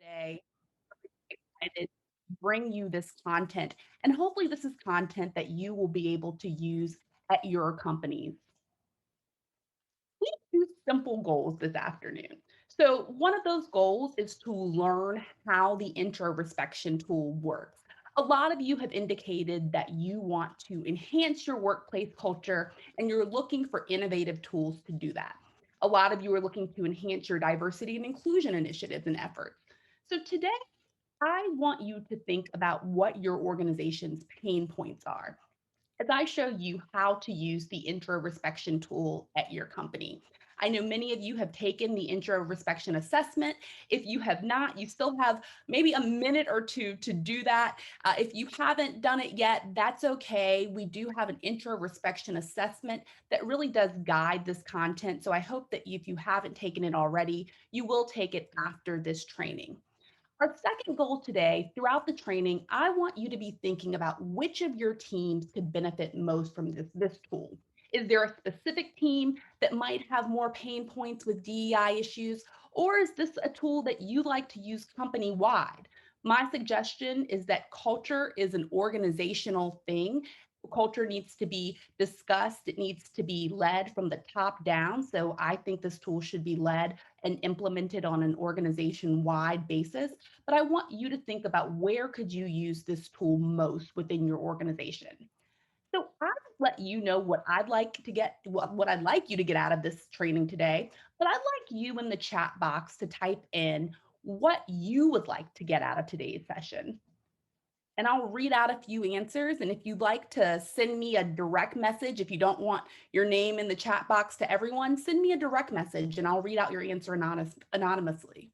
today. Excited to bring you this content, and hopefully, this is content that you will be able to use at your companies. We have two simple goals this afternoon. So, one of those goals is to learn how the introspection tool works. A lot of you have indicated that you want to enhance your workplace culture and you're looking for innovative tools to do that. A lot of you are looking to enhance your diversity and inclusion initiatives and efforts. So, today, I want you to think about what your organization's pain points are as I show you how to use the introspection tool at your company. I know many of you have taken the introspection assessment. If you have not, you still have maybe a minute or two to do that. If you haven't done it yet, that's okay. We do have an introspection assessment that really does guide this content. So I hope that if you haven't taken it already, you will take it after this training. Our second goal today, throughout the training, I want you to be thinking about which of your teams could benefit most from this tool. Is there a specific team that might have more pain points with DEI issues, or is this a tool that you like to use company wide? My suggestion is that culture is an organizational thing. Culture needs to be discussed, it needs to be led from the top down. So I think this tool should be led and implemented on an organization wide basis, but I want you to think about where could you use this tool most within your organization. So I'll let you know what I'd like to get, what I'd like you to get out of this training today, but I'd like you in the chat box to type in what you would like to get out of today's session. And I'll read out a few answers. And if you'd like to send me a direct message, if you don't want your name in the chat box to everyone, send me a direct message and I'll read out your answer anonymously.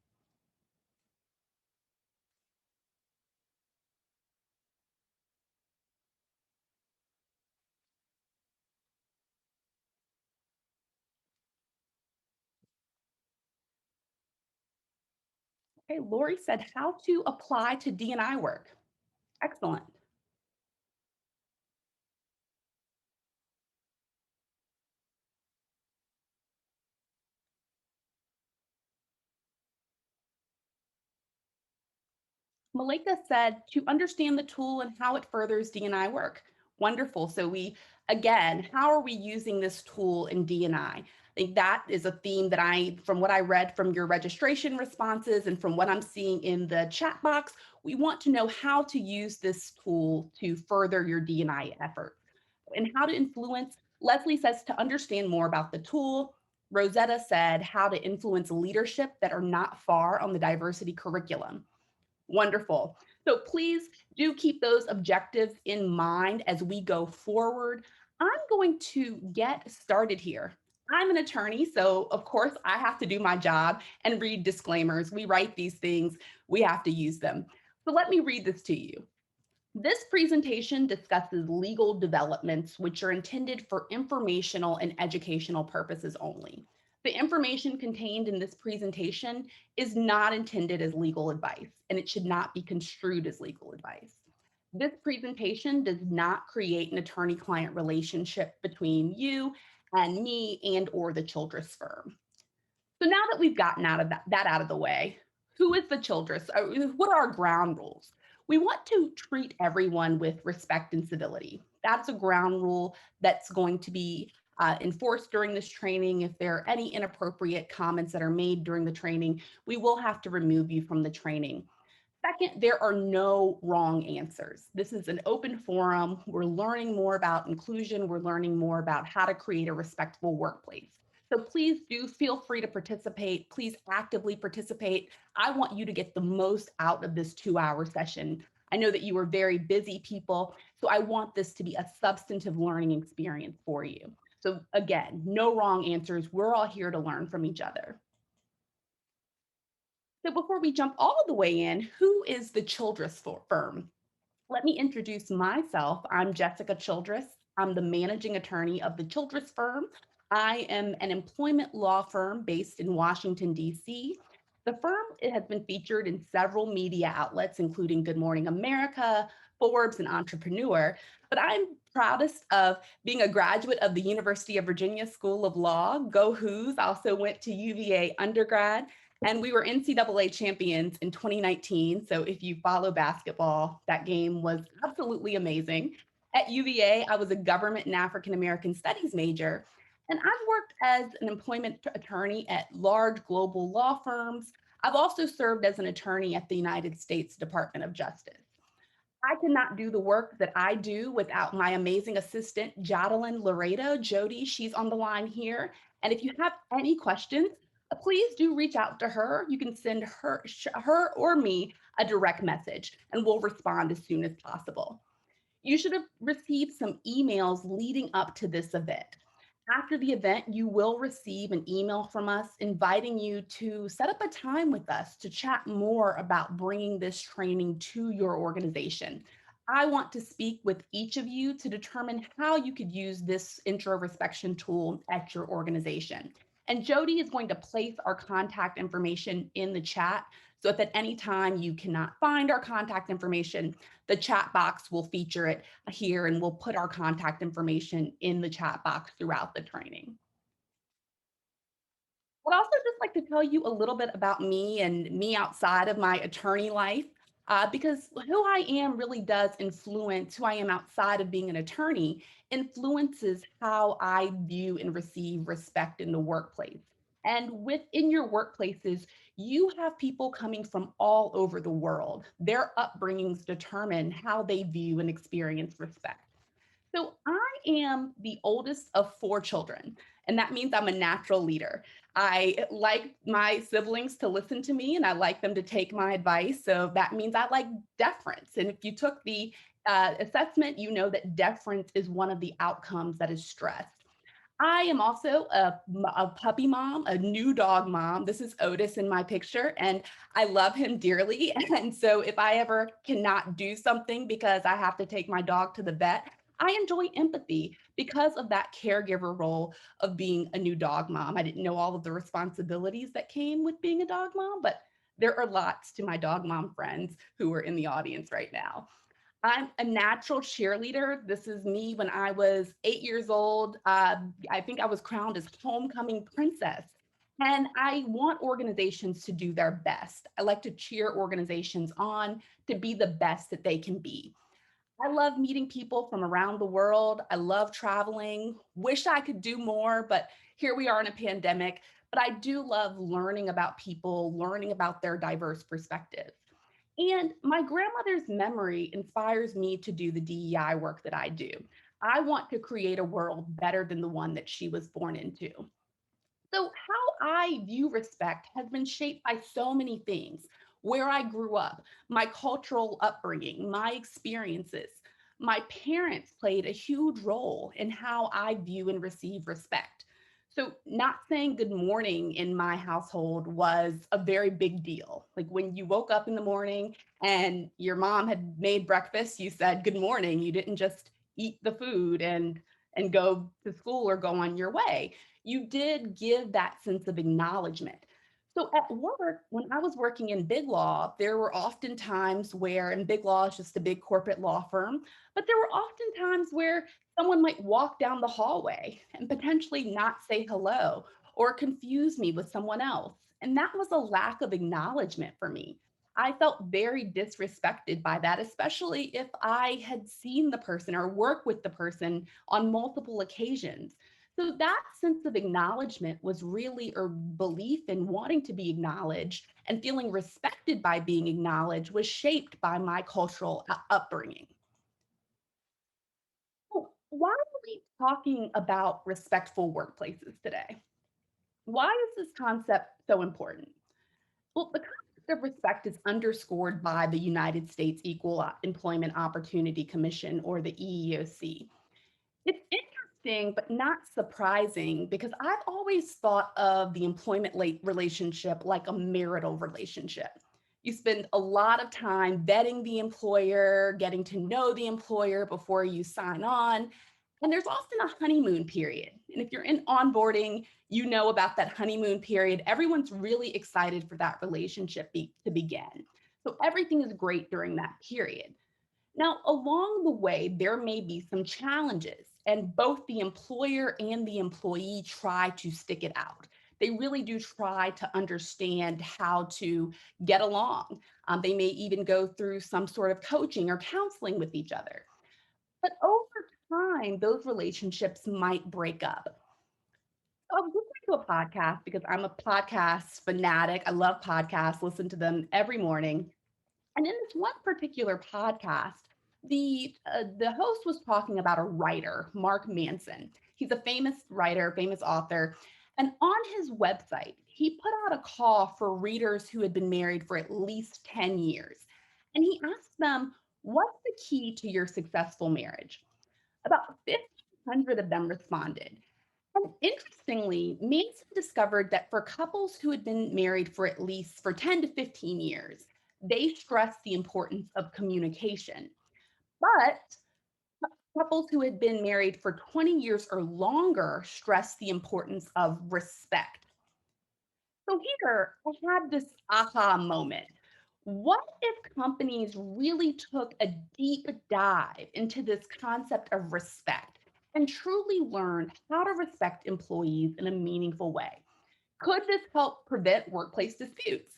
Okay, Lori said how to apply to D&I work. Excellent. Malika said to understand the tool and how it furthers D&I work. Wonderful. So again, how are we using this tool in D&I? I think that is a theme that from what I read from your registration responses and from what I'm seeing in the chat box, we want to know how to use this tool to further your D&I effort and how to influence. Leslie says to understand more about the tool. Rosetta said how to influence leadership that are not far on the diversity curriculum. Wonderful. So please do keep those objectives in mind as we go forward. I'm going to get started here. I'm an attorney, so of course I have to do my job and read disclaimers. We write these things, we have to use them. So let me read this to you. This presentation discusses legal developments which are intended for informational and educational purposes only. The information contained in this presentation is not intended as legal advice, and it should not be construed as legal advice. This presentation does not create an attorney-client relationship between you and me and or the Childress Firm. So now that we've gotten out of that out of the way, who is the Childress? What are our ground rules? We want to treat everyone with respect and civility. That's a ground rule that's going to be enforced during this training. If there are any inappropriate comments that are made during the training, we will have to remove you from the training. Second, there are no wrong answers. This is an open forum. We're learning more about inclusion. We're learning more about how to create a respectful workplace. So please do feel free to participate. Please actively participate. I want you to get the most out of this 2-hour session. I know that you are very busy people, so I want this to be a substantive learning experience for you. So again, no wrong answers. We're all here to learn from each other. So before we jump all the way in, who is the Childress Firm? Let me introduce myself. I'm Jessica Childress. I'm the managing attorney of the Childress Firm. I am an employment law firm based in Washington, D.C. The firm has been featured in several media outlets, including Good Morning America, Forbes, and Entrepreneur. But I'm proudest of being a graduate of the University of Virginia School of Law. Go Who's! Also went to UVA undergrad. And we were NCAA champions in 2019. So if you follow basketball, that game was absolutely amazing. At UVA, I was a government and African American studies major. And I've worked as an employment attorney at large global law firms. I've also served as an attorney at the United States Department of Justice. I cannot do the work that I do without my amazing assistant, Jadalyn Laredo. Jody, she's on the line here. And if you have any questions, please do reach out to her. You can send her or me a direct message, and we'll respond as soon as possible. You should have received some emails leading up to this event. After the event, you will receive an email from us inviting you to set up a time with us to chat more about bringing this training to your organization. I want to speak with each of you to determine how you could use this introspection tool at your organization. And Jody is going to place our contact information in the chat. So if at any time you cannot find our contact information, the chat box will feature it here, and we'll put our contact information in the chat box throughout the training. I'd also just like to tell you a little bit about me and me outside of my attorney life, because who I am really does influence who I am outside of being an attorney, influences how I view and receive respect in the workplace. And within your workplaces, you have people coming from all over the world. Their upbringings determine how they view and experience respect. So I am the oldest of four children, and that means I'm a natural leader. I like my siblings to listen to me, and I like them to take my advice. So that means I like deference. And if you took the assessment, you know that deference is one of the outcomes that is stressed. I am also a puppy mom, a new dog mom. This is Otis in my picture, and I love him dearly. And so, if I ever cannot do something because I have to take my dog to the vet, I enjoy empathy because of that caregiver role of being a new dog mom. I didn't know all of the responsibilities that came with being a dog mom, but there are lots to my dog mom friends who are in the audience right now. I'm a natural cheerleader. This is me when I was 8 years old. I think I was crowned as homecoming princess. And I want organizations to do their best. I like to cheer organizations on to be the best that they can be. I love meeting people from around the world. I love traveling. Wish I could do more, but here we are in a pandemic. But I do love learning about people, learning about their diverse perspectives. And my grandmother's memory inspires me to do the DEI work that I do. I want to create a world better than the one that she was born into. So, how I view respect has been shaped by so many things: where I grew up, my cultural upbringing, my experiences. My parents played a huge role in how I view and receive respect. So, not saying good morning in my household was a very big deal. Like when you woke up in the morning and your mom had made breakfast, you said good morning. You didn't just eat the food and go to school or go on your way. You did give that sense of acknowledgement. So at work, when I was working in big law, there were often times where, and big law is just a big corporate law firm, but there were often times where someone might walk down the hallway and potentially not say hello or confuse me with someone else. And that was a lack of acknowledgement for me. I felt very disrespected by that, especially if I had seen the person or worked with the person on multiple occasions. So that sense of acknowledgement was really a belief in wanting to be acknowledged, and feeling respected by being acknowledged was shaped by my cultural upbringing. So why are we talking about respectful workplaces today? Why is this concept so important? Well, the concept of respect is underscored by the United States Equal Employment Opportunity Commission, or the EEOC. It's interesting, but not surprising, because I've always thought of the employment relationship like a marital relationship. You spend a lot of time vetting the employer, getting to know the employer before you sign on. And there's often a honeymoon period. And if you're in onboarding, you know about that honeymoon period. Everyone's really excited for that relationship to begin. So everything is great during that period. Now, along the way, there may be some challenges, and both the employer and the employee try to stick it out. They really do try to understand how to get along. They may even go through some sort of coaching or counseling with each other. But over time, those relationships might break up. I'm listening to a podcast because I'm a podcast fanatic. I love podcasts, listen to them every morning. And in this one particular podcast, the host was talking about a writer, Mark Manson. He's a famous writer, famous author, and on his website, he put out a call for readers who had been married for at least 10 years. And he asked them, "What's the key to your successful marriage?" About 1,500 of them responded. And interestingly, Manson discovered that for couples who had been married for at least for 10 to 15 years, they stressed the importance of communication. But couples who had been married for 20 years or longer stressed the importance of respect. So here, I had this aha moment. What if companies really took a deep dive into this concept of respect and truly learned how to respect employees in a meaningful way? Could this help prevent workplace disputes?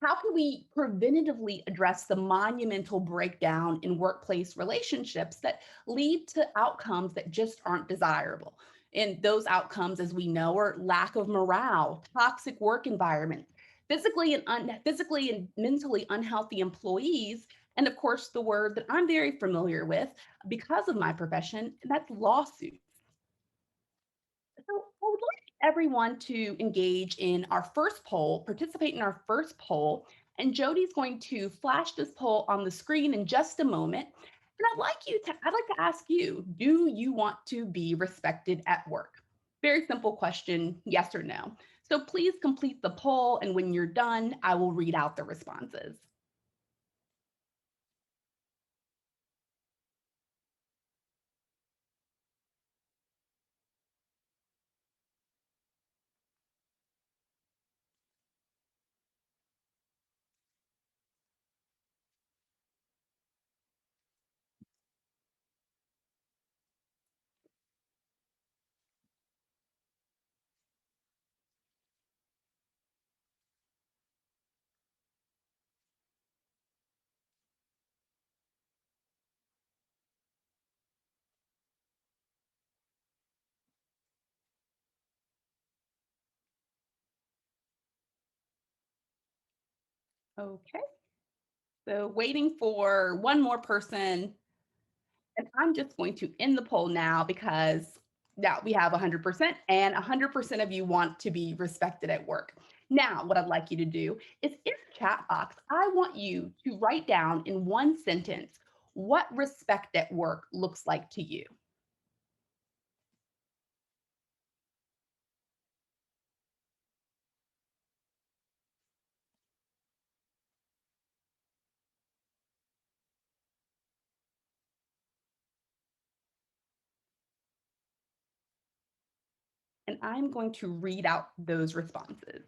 How can we preventatively address the monumental breakdown in workplace relationships that lead to outcomes that just aren't desirable? And those outcomes, as we know, are lack of morale, toxic work environment, physically and mentally unhealthy employees, and of course, the word that I'm very familiar with because of my profession, and that's lawsuits. So I would like everyone to engage in our first poll, participate in our first poll. And Jody's going to flash this poll on the screen in just a moment. And I'd like to ask you, do you want to be respected at work? Very simple question, yes or no. So please complete the poll. And when you're done, I will read out the responses. Okay, so waiting for one more person. And I'm just going to end the poll now because now we have 100% and 100% of you want to be respected at work. Now, what I'd like you to do is in the chat box, I want you to write down in one sentence what respect at work looks like to you. And I'm going to read out those responses.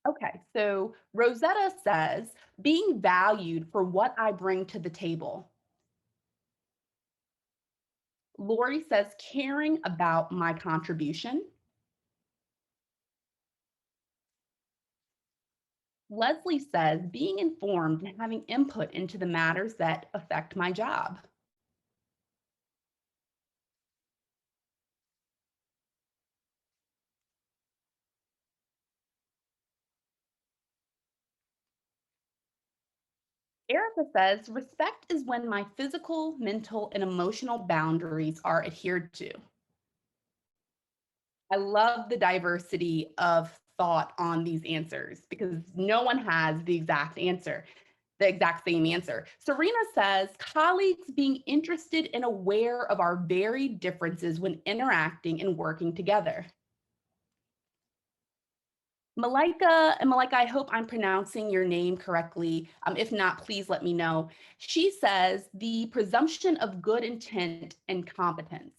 Okay, so Rosetta says, being valued for what I bring to the table. Lori says, caring about my contribution. Leslie says, being informed and having input into the matters that affect my job. Erica says, respect is when my physical, mental, and emotional boundaries are adhered to. I love the diversity of thought on these answers because no one has the exact answer, the exact same answer. Serena says, colleagues being interested and aware of our varied differences when interacting and working together. Malika, I hope I'm pronouncing your name correctly. If not, please let me know. She says the presumption of good intent and competence.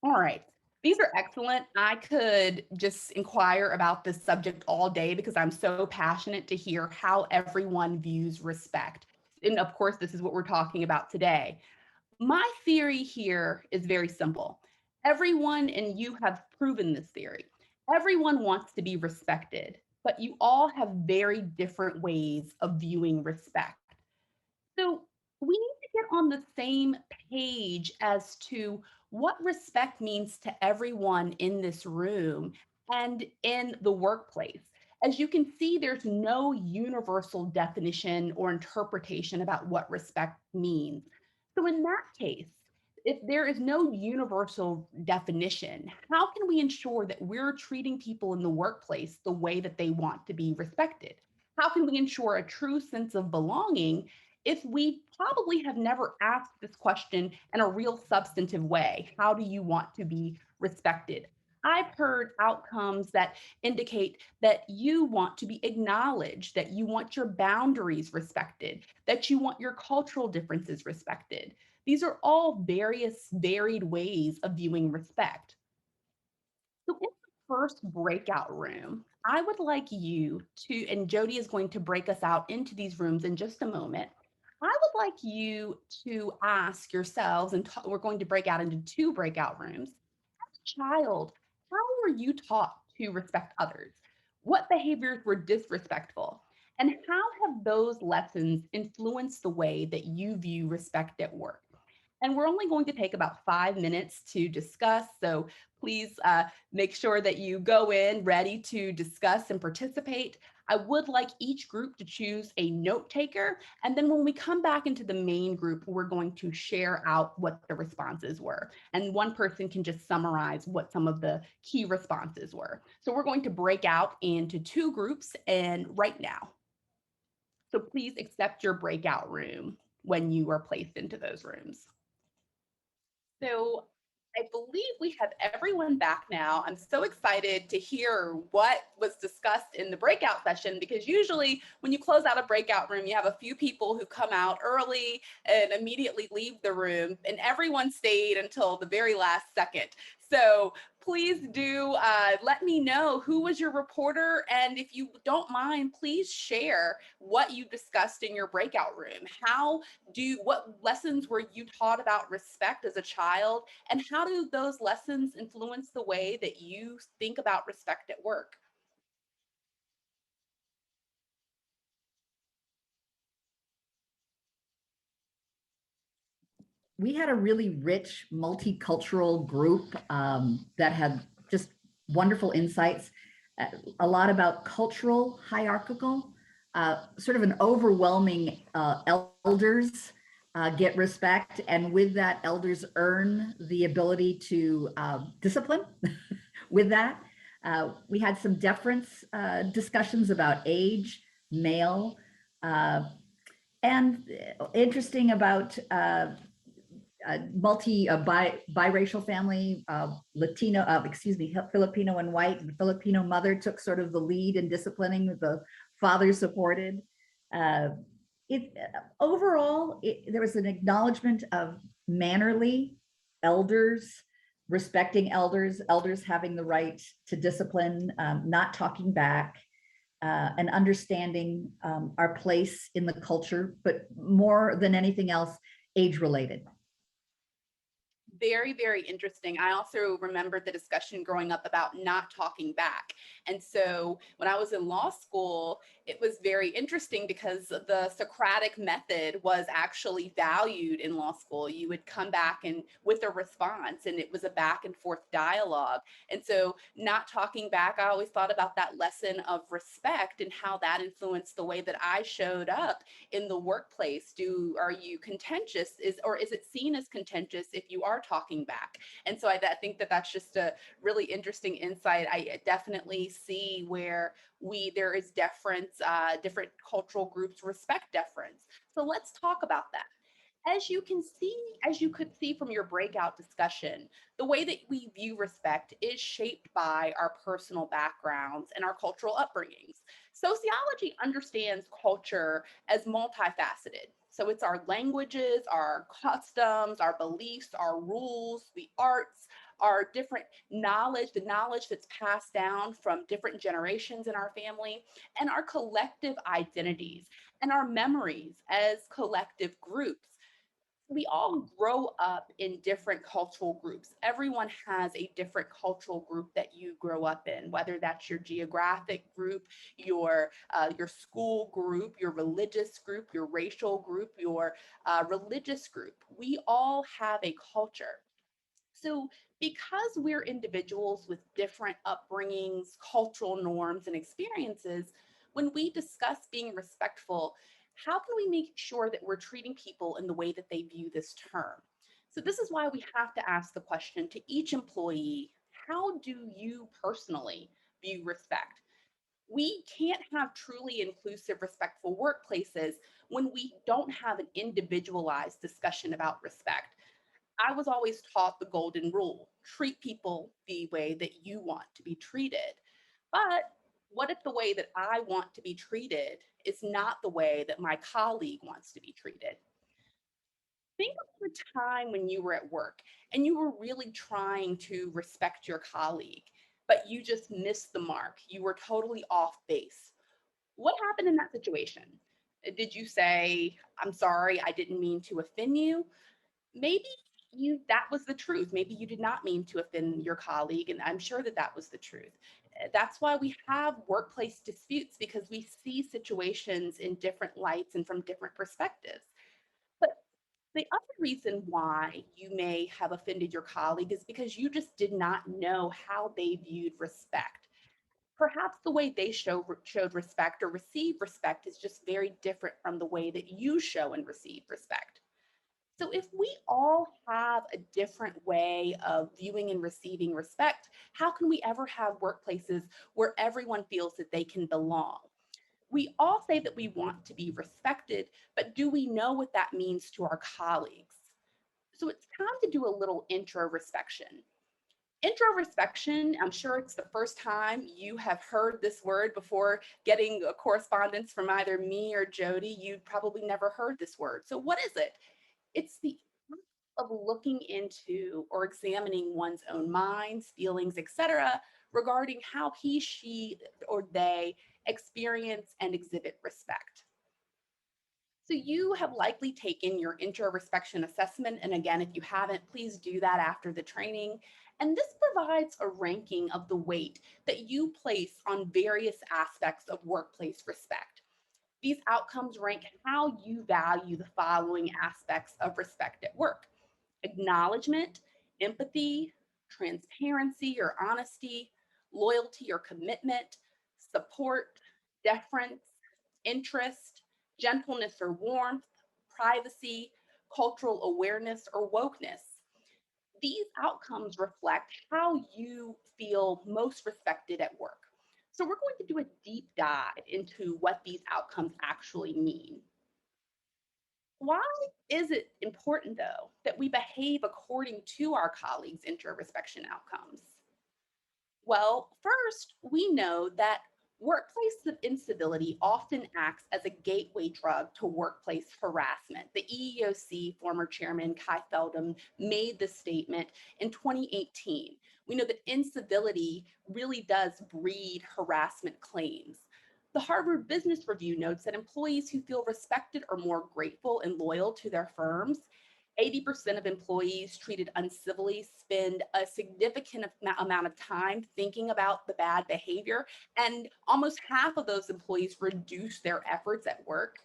All right. These are excellent. I could just inquire about this subject all day because I'm so passionate to hear how everyone views respect. And of course, this is what we're talking about today. My theory here is very simple. Everyone, and you have proven this theory, everyone wants to be respected, but you all have very different ways of viewing respect. So we need to get on the same page as to what respect means to everyone in this room and in the workplace. As you can see, there's no universal definition or interpretation about what respect means. So, in that case, if there is no universal definition, how can we ensure that we're treating people in the workplace the way that they want to be respected? How can we ensure a true sense of belonging if we probably have never asked this question in a real substantive way? How do you want to be respected? I've heard outcomes that indicate that you want to be acknowledged, that you want your boundaries respected, that you want your cultural differences respected. These are all various varied ways of viewing respect. So in the first breakout room, I would like you to, and Jody is going to break us out into these rooms in just a moment. I would like you to ask yourselves, and we're going to break out into two breakout rooms. As a child, how were you taught to respect others? What behaviors were disrespectful? And how have those lessons influenced the way that you view respect at work? And we're only going to take about 5 minutes to discuss. So please make sure that you go in ready to discuss and participate. I would like each group to choose a note taker. And then when we come back into the main group, we're going to share out what the responses were. And one person can just summarize what some of the key responses were. So we're going to break out into two groups and right now. So please accept your breakout room when you are placed into those rooms. So I believe we have everyone back now. I'm so excited to hear what was discussed in the breakout session because usually when you close out a breakout room, you have a few people who come out early and immediately leave the room, and everyone stayed until the very last second. So please do let me know who was your reporter. And if you don't mind, please share what you discussed in your breakout room. What lessons were you taught about respect as a child? And how do those lessons influence the way that you think about respect at work? We had a really rich multicultural group that had just wonderful insights, a lot about cultural hierarchical, sort of an overwhelming elders get respect, and with that, elders earn the ability to discipline. With that, we had some deference discussions about age, male, uh, and interesting about biracial family, Latino, excuse me, Filipino and white. The Filipino mother took sort of the lead in disciplining. The father supported. Uh, there was an acknowledgement of mannerly elders, respecting elders, elders having the right to discipline, not talking back, and understanding our place in the culture, but more than anything else, age related. Very, very interesting. I also remembered the discussion growing up about not talking back. And so when I was in law school, it was very interesting because the Socratic method was actually valued in law school. You would come back and with a response, and it was a back and forth dialogue. And so not talking back, I always thought about that lesson of respect and how that influenced the way that I showed up in the workplace. Are you contentious, or is it seen as contentious if you are talking back? And so I think that that's just a really interesting insight. I definitely see where there is deference, different cultural groups respect deference. So let's talk about that. As you could see from your breakout discussion, the way that we view respect is shaped by our personal backgrounds and our cultural upbringings. Sociology understands culture as multifaceted. So it's our languages, our customs, our beliefs, our rules, the arts, our different knowledge, the knowledge that's passed down from different generations in our family, and our collective identities and our memories as collective groups. We all grow up in different cultural groups. Everyone has a different cultural group that you grow up in, whether that's your geographic group, your school group, your religious group, your racial group, your religious group. We all have a culture. So, because we're individuals with different upbringings, cultural norms, and experiences, when we discuss being respectful, how can we make sure that we're treating people in the way that they view this term? So, this is why we have to ask the question to each employee: how do you personally view respect? We can't have truly inclusive, respectful workplaces when we don't have an individualized discussion about respect. I was always taught the golden rule: treat people the way that you want to be treated. But what if the way that I want to be treated is not the way that my colleague wants to be treated? Think of the time when you were at work and you were really trying to respect your colleague, but you just missed the mark. You were totally off base. What happened in that situation? Did you say, "I'm sorry, I didn't mean to offend you"? Maybe that was the truth. Maybe you did not mean to offend your colleague, and I'm sure that that was the truth. That's why we have workplace disputes, because we see situations in different lights and from different perspectives. But the other reason why you may have offended your colleague is because you just did not know how they viewed respect. Perhaps the way they showed respect or received respect is just very different from the way that you show and receive respect. So, if we all have a different way of viewing and receiving respect, how can we ever have workplaces where everyone feels that they can belong? We all say that we want to be respected, but do we know what that means to our colleagues? So, it's time to do a little introspection. Introspection, I'm sure it's the first time you have heard this word before getting a correspondence from either me or Jody. You'd probably never heard this word. So, what is it? It's the act of looking into or examining one's own minds, feelings, etc., regarding how he, she, or they experience and exhibit respect. So you have likely taken your introspection assessment. And again, if you haven't, please do that after the training. And this provides a ranking of the weight that you place on various aspects of workplace respect. These outcomes rank how you value the following aspects of respect at work: acknowledgement, empathy, transparency or honesty, loyalty or commitment, support, deference, interest, gentleness or warmth, privacy, cultural awareness or wokeness. These outcomes reflect how you feel most respected at work. So, we're going to do a deep dive into what these outcomes actually mean. Why is it important, though, that we behave according to our colleagues' introspection outcomes? Well, first, we know that workplace instability often acts as a gateway drug to workplace harassment. The EEOC former chairman Kai Feldman made this statement in 2018. We know that instability really does breed harassment claims. The Harvard Business Review notes that employees who feel respected are more grateful and loyal to their firms. 80% of employees treated uncivilly spend a significant amount of time thinking about the bad behavior, and almost half of those employees reduce their efforts at work.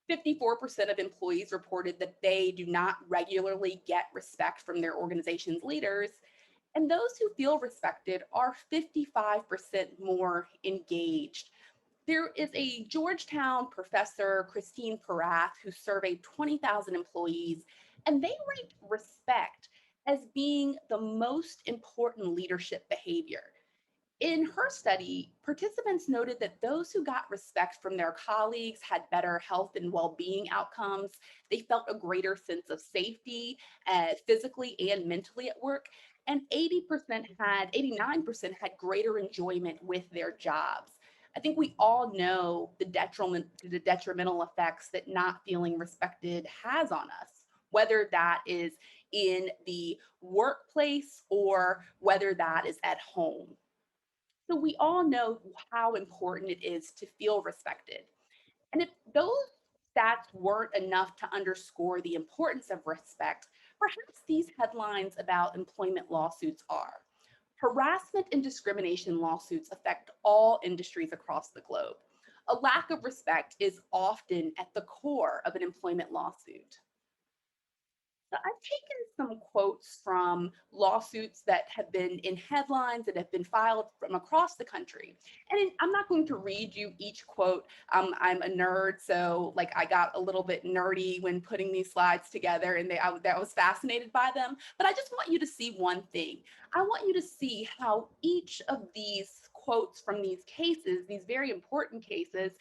54% of employees reported that they do not regularly get respect from their organization's leaders, and those who feel respected are 55% more engaged. There is a Georgetown professor, Christine Perath, who surveyed 20,000 employees, and they ranked respect as being the most important leadership behavior. In her study, participants noted that those who got respect from their colleagues had better health and well-being outcomes. They felt a greater sense of safety, physically and mentally at work. And 89% had greater enjoyment with their jobs. I think we all know the detrimental effects that not feeling respected has on us. whether that is in the workplace or whether that is at home. So we all know how important it is to feel respected. And if those stats weren't enough to underscore the importance of respect, perhaps these headlines about employment lawsuits are. Harassment and discrimination lawsuits affect all industries across the globe. A lack of respect is often at the core of an employment lawsuit. So I've taken some quotes from lawsuits that have been in headlines that have been filed from across the country. And I'm not going to read you each quote. I'm a nerd, so like I got a little bit nerdy when putting these slides together, and I was fascinated by them. But I just want you to see one thing. I want you to see how each of these quotes from these cases, these very important cases,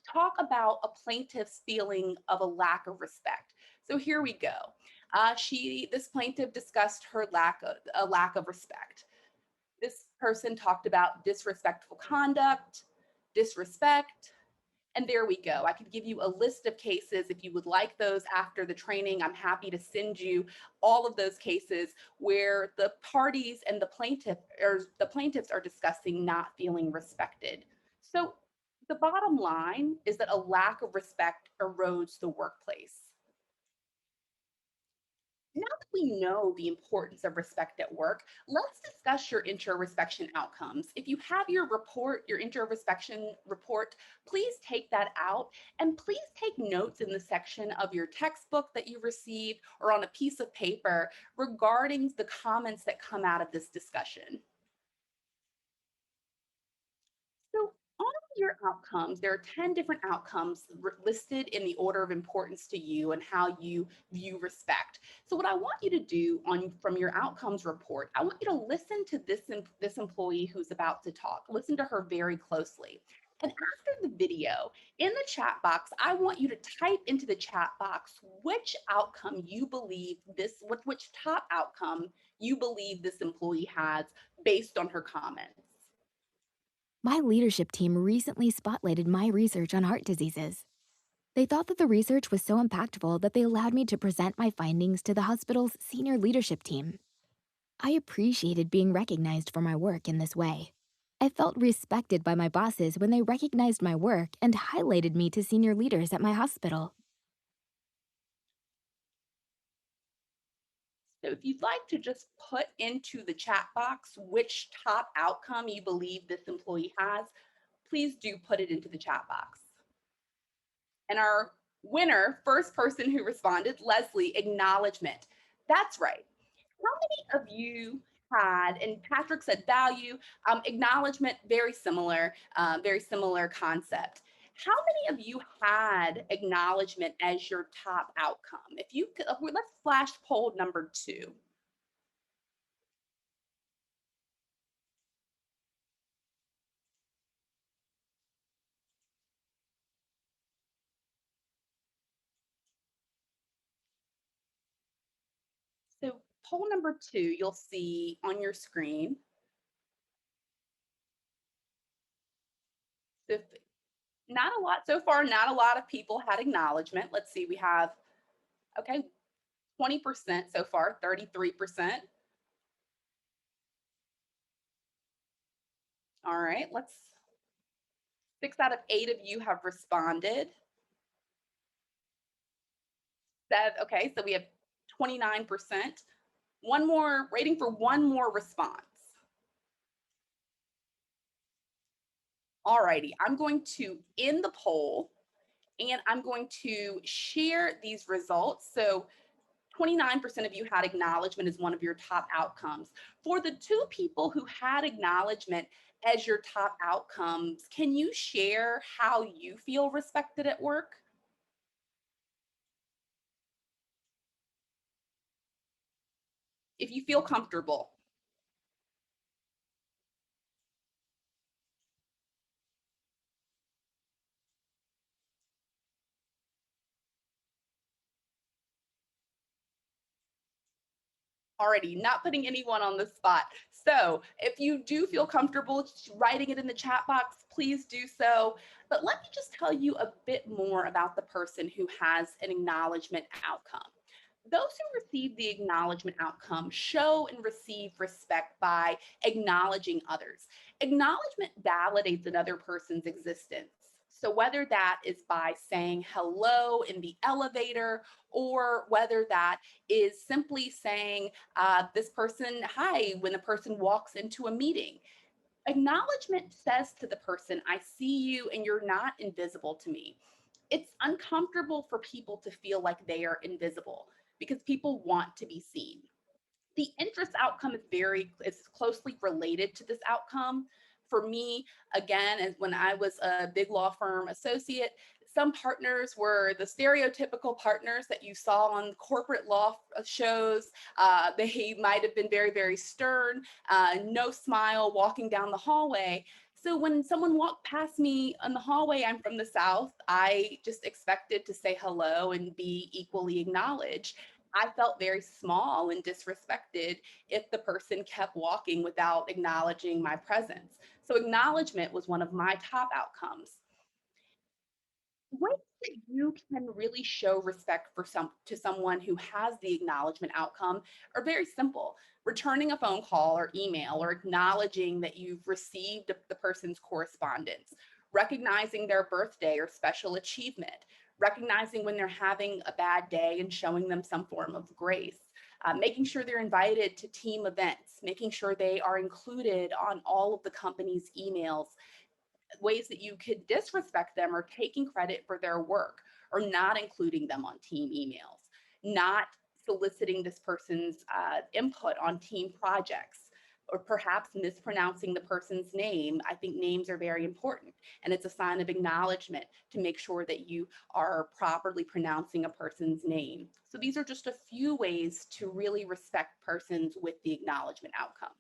talk about a plaintiff's feeling of a lack of respect. So here we go. This plaintiff discussed her a lack of respect. This person talked about disrespectful conduct, disrespect, and there we go. I could give you a list of cases if you would like those after the training. I'm happy to send you all of those cases where the parties and the plaintiffs are discussing not feeling respected. So the bottom line is that a lack of respect erodes the workplace. Now that we know the importance of respect at work, let's discuss your introspection outcomes. If you have your introspection report, please take that out and please take notes in the section of your textbook that you received or on a piece of paper regarding the comments that come out of this discussion. So, on your outcomes, there are 10 different outcomes listed in the order of importance to you and how you view respect. So, what I want you to do from your outcomes report, I want you to listen to this employee who's about to talk. Listen to her very closely. And after the video, in the chat box, I want you to type into the chat box which outcome you believe which top outcome you believe this employee has based on her comments. My leadership team recently spotlighted my research on heart diseases. They thought that the research was so impactful that they allowed me to present my findings to the hospital's senior leadership team. I appreciated being recognized for my work in this way. I felt respected by my bosses when they recognized my work and highlighted me to senior leaders at my hospital. So if you'd like to just put into the chat box which top outcome you believe this employee has, please do put it into the chat box. And our winner, first person who responded, Leslie, acknowledgement. That's right. How many of you had, and Patrick said value, acknowledgement, very similar concept. How many of you had acknowledgement as your top outcome? If you could, let's flash poll number 2. So poll number 2, you'll see on your screen. If not a lot so far, not a lot of people had acknowledgement. Let's see, we have, okay, 20% so far, 33%. All right, 6 out of 8 of you have responded. Okay, so we have 29%. One more, waiting for one more response. All righty, I'm going to end the poll and I'm going to share these results. So 29% of you had acknowledgement as one of your top outcomes. For the 2 people who had acknowledgement as your top outcomes, can you share how you feel respected at work? If you feel comfortable. Already, not putting anyone on the spot. So if you do feel comfortable writing it in the chat box, please do so. But let me just tell you a bit more about the person who has an acknowledgement outcome. Those who receive the acknowledgement outcome show and receive respect by acknowledging others. Acknowledgement validates another person's existence. So, whether that is by saying hello in the elevator, or whether that is simply saying this person, hi, when the person walks into a meeting. Acknowledgement says to the person, I see you and you're not invisible to me. It's uncomfortable for people to feel like they are invisible because people want to be seen. The interest outcome is closely related to this outcome. For me, again, as when I was a big law firm associate, some partners were the stereotypical partners that you saw on corporate law shows. They might have been very, very stern, no smile, walking down the hallway. So when someone walked past me in the hallway, I'm from the South, I just expected to say hello and be equally acknowledged. I felt very small and disrespected if the person kept walking without acknowledging my presence. So acknowledgement was one of my top outcomes. Ways that you can really show respect to someone who has the acknowledgement outcome are very simple. Returning a phone call or email, or acknowledging that you've received the person's correspondence, recognizing their birthday or special achievement, recognizing when they're having a bad day and showing them some form of grace. Making sure they're invited to team events, making sure they are included on all of the company's emails. Ways that you could disrespect them are taking credit for their work, or not including them on team emails, not soliciting this person's input on team projects, or perhaps mispronouncing the person's name. I think names are very important, and it's a sign of acknowledgement to make sure that you are properly pronouncing a person's name. So these are just a few ways to really respect persons with the acknowledgement outcome.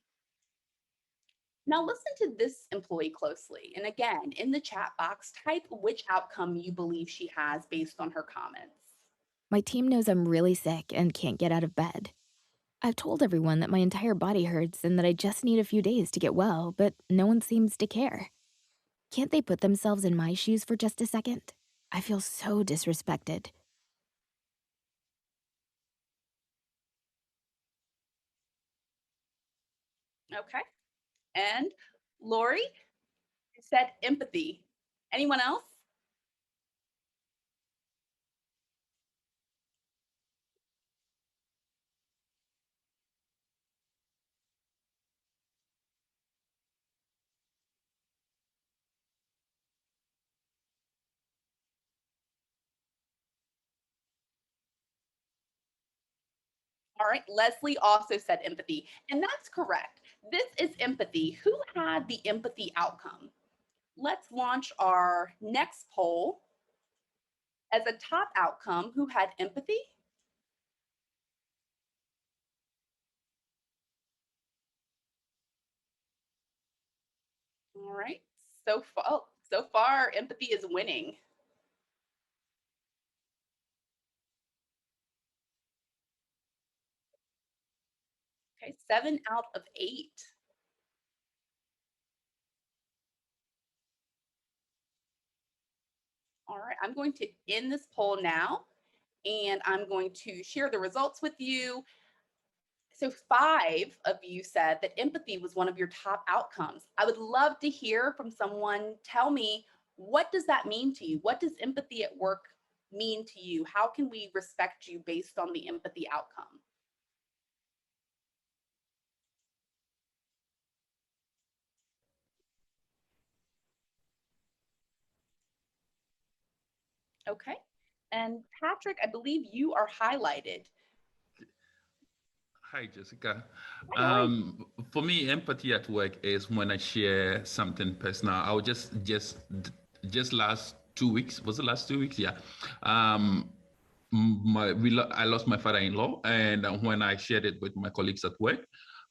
Now listen to this employee closely. And again, in the chat box, type which outcome you believe she has based on her comments. My team knows I'm really sick and can't get out of bed. I've told everyone that my entire body hurts and that I just need a few days to get well, but no one seems to care. Can't they put themselves in my shoes for just a second? I feel so disrespected. Okay. And Lori said empathy. Anyone else? All right. Leslie also said empathy. And that's correct. This is empathy. Who had the empathy outcome? Let's launch our next poll. As a top outcome, who had empathy? All right. So far, empathy is winning. Okay, 7 out of 8. All right, I'm going to end this poll now, and I'm going to share the results with you. So 5 of you said that empathy was one of your top outcomes. I would love to hear from someone. Tell me, what does that mean to you? What does empathy at work mean to you? How can we respect you based on the empathy outcome? Okay. And Patrick, I believe you are highlighted. Hi, Jessica. Hi, how are you? For me, empathy at work is when I share something personal. I was just last 2 weeks. Was it last 2 weeks? Yeah. Um, I lost my father-in-law, and when I shared it with my colleagues at work,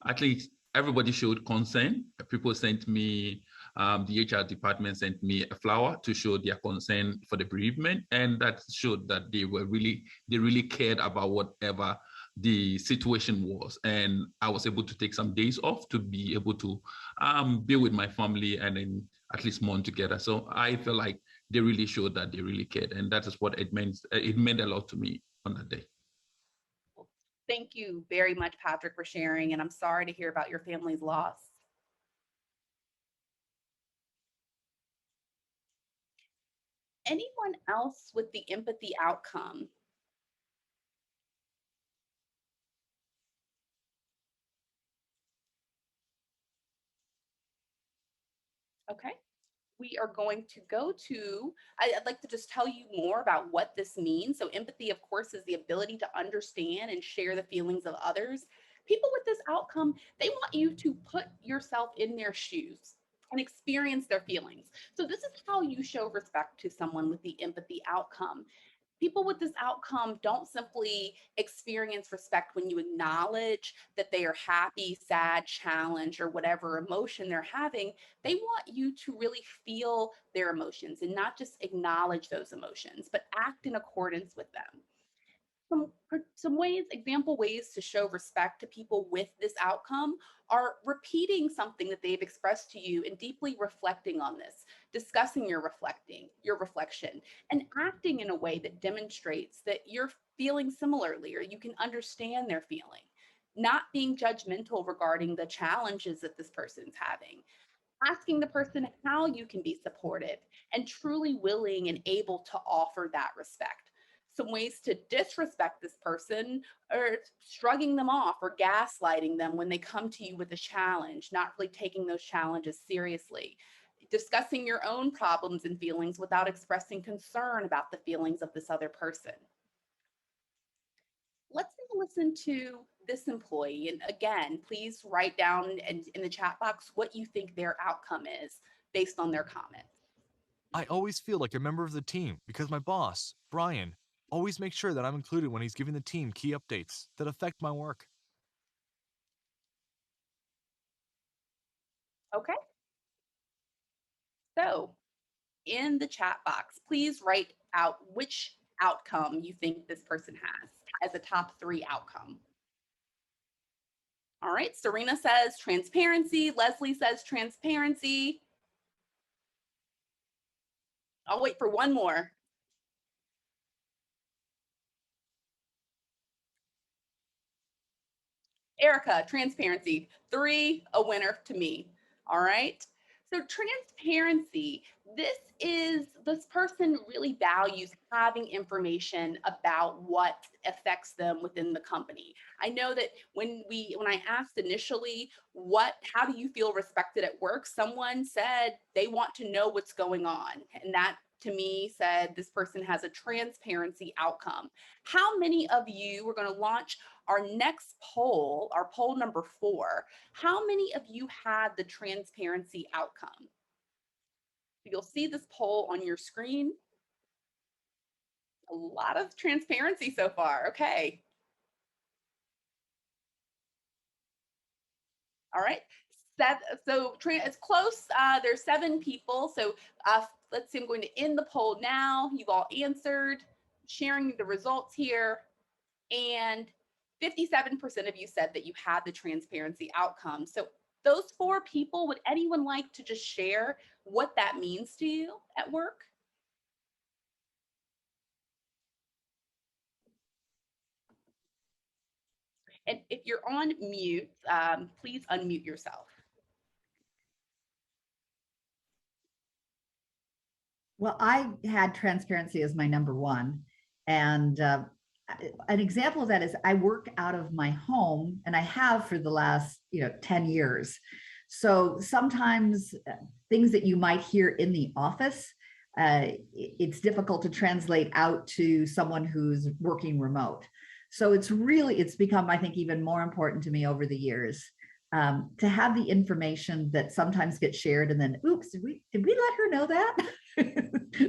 at least everybody showed concern. People sent me, the HR department sent me a flower to show their concern for the bereavement, and that showed that they really cared about whatever the situation was. And I was able to take some days off to be able to be with my family and then at least mourn together. So I feel like they really showed that they really cared, and that is what it meant. It meant a lot to me on that day. Thank you very much, Patrick, for sharing, and I'm sorry to hear about your family's loss. Anyone else with the empathy outcome? Okay. We are going to go to, I'd like to just tell you more about what this means. So, empathy, of course, is the ability to understand and share the feelings of others. People with this outcome, they want you to put yourself in their shoes and experience their feelings. So, this is how you show respect to someone with the empathy outcome. People with this outcome don't simply experience respect when you acknowledge that they are happy, sad, challenged, or whatever emotion they're having. They want you to really feel their emotions and not just acknowledge those emotions, but act in accordance with them. Some ways, example ways to show respect to people with this outcome are repeating something that they've expressed to you and deeply reflecting on this, discussing your reflection, and acting in a way that demonstrates that you're feeling similarly or you can understand their feeling. Not being judgmental regarding the challenges that this person's having, asking the person how you can be supportive, and truly willing and able to offer that respect. Some ways to disrespect this person are shrugging them off or gaslighting them when they come to you with a challenge, not really taking those challenges seriously. Discussing your own problems and feelings without expressing concern about the feelings of this other person. Let's now listen to this employee. And again, please write down in the chat box what you think their outcome is based on their comments. I always feel like a member of the team because my boss, Brian, always makes sure that I'm included when he's giving the team key updates that affect my work. Okay. So in the chat box, please write out which outcome you think this person has as a top 3 outcome. All right. Serena says transparency. Leslie says transparency. I'll wait for one more. Erica, transparency. 3, a winner to me. All right. So, transparency, this person really values having information about what affects them within the company. I know that when I asked initially, how do you feel respected at work? Someone said they want to know what's going on. And that to me said this person has a transparency outcome. How many of you, we're going to launch our next poll, our poll number 4, how many of you had the transparency outcome? You'll see this poll on your screen. A lot of transparency so far. Okay. All right. So it's close. There's 7 people. So let's see, I'm going to end the poll now. You've all answered, sharing the results here. And 57% of you said that you had the transparency outcome. So those 4 people, would anyone like to just share what that means to you at work? And if you're on mute, please unmute yourself. Well, I had transparency as my number 1. And an example of that is I work out of my home, and I have for the last 10 years. So sometimes things that you might hear in the office, it's difficult to translate out to someone who's working remote. So it's become, I think, even more important to me over the years to have the information that sometimes gets shared and then, oops, did we let her know that?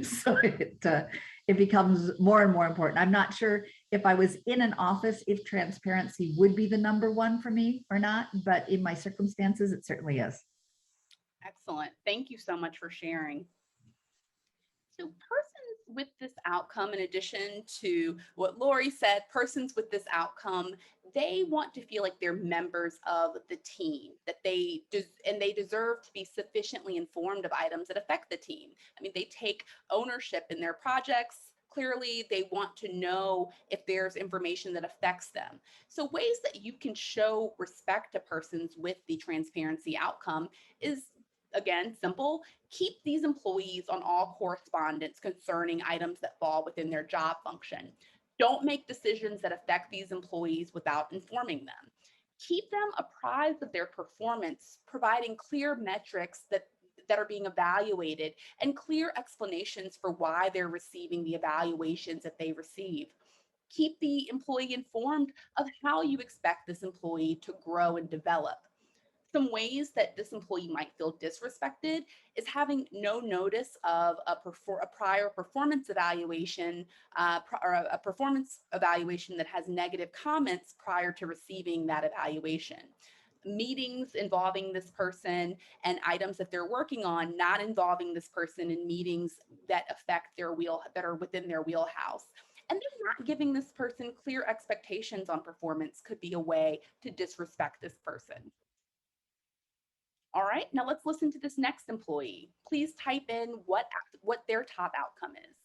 So it becomes more and more important. I'm not sure if I was in an office, if transparency would be the number 1 for me or not, but in my circumstances, it certainly is. Excellent. Thank you so much for sharing. So persons with this outcome, in addition to what Lori said, persons with this outcome, they want to feel like they're members of the team, that they deserve to be sufficiently informed of items that affect the team. I mean, they take ownership in their projects, clearly they want to know if there's information that affects them. So, ways that you can show respect to persons with the transparency outcome is, again, simple. Keep these employees on all correspondence concerning items that fall within their job function. Don't make decisions that affect these employees without informing them. Keep them apprised of their performance, providing clear metrics that are being evaluated and clear explanations for why they're receiving the evaluations that they receive. Keep the employee informed of how you expect this employee to grow and develop. Some ways that this employee might feel disrespected is having no notice of a prior performance evaluation, or a performance evaluation that has negative comments prior to receiving that evaluation. Meetings involving this person and items that they're working on, not involving this person in meetings that affect that are within their wheelhouse. And then not giving this person clear expectations on performance could be a way to disrespect this person. All right, now let's listen to this next employee. Please type in what their top outcome is.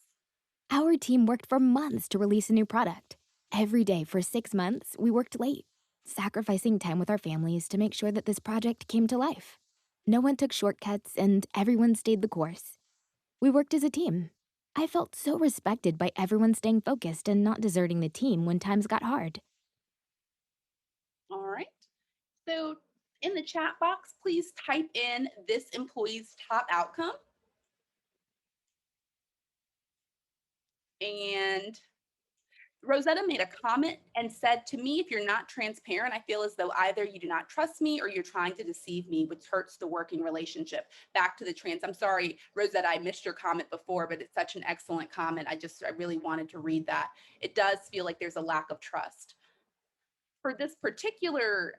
Our team worked for months to release a new product. Every day for 6 months, we worked late, sacrificing time with our families to make sure that this project came to life. No one took shortcuts and everyone stayed the course. We worked as a team. I felt so respected by everyone staying focused and not deserting the team when times got hard. All right, so in the chat box, please type in this employee's top outcome. And Rosetta made a comment and said, to me, if you're not transparent, I feel as though either you do not trust me or you're trying to deceive me, which hurts the working relationship. Back to the I'm sorry, Rosetta, I missed your comment before, but it's such an excellent comment. I really wanted to read that. It does feel like there's a lack of trust. For this particular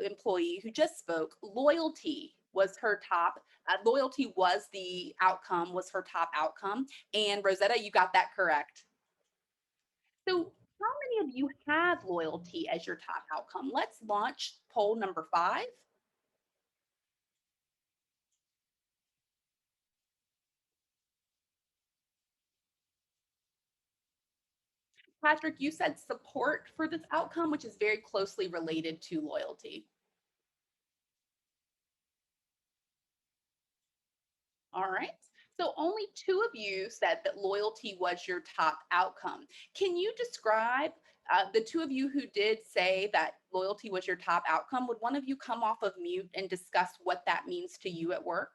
employee who just spoke, loyalty was her top. Loyalty was the outcome, was her top outcome. And Rosetta, you got that correct. So, how many of you have loyalty as your top outcome? Let's launch poll number 5. Patrick, you said support for this outcome, which is very closely related to loyalty. All right. So only 2 of you said that loyalty was your top outcome. Can you describe the 2 of you who did say that loyalty was your top outcome? Would one of you come off of mute and discuss what that means to you at work?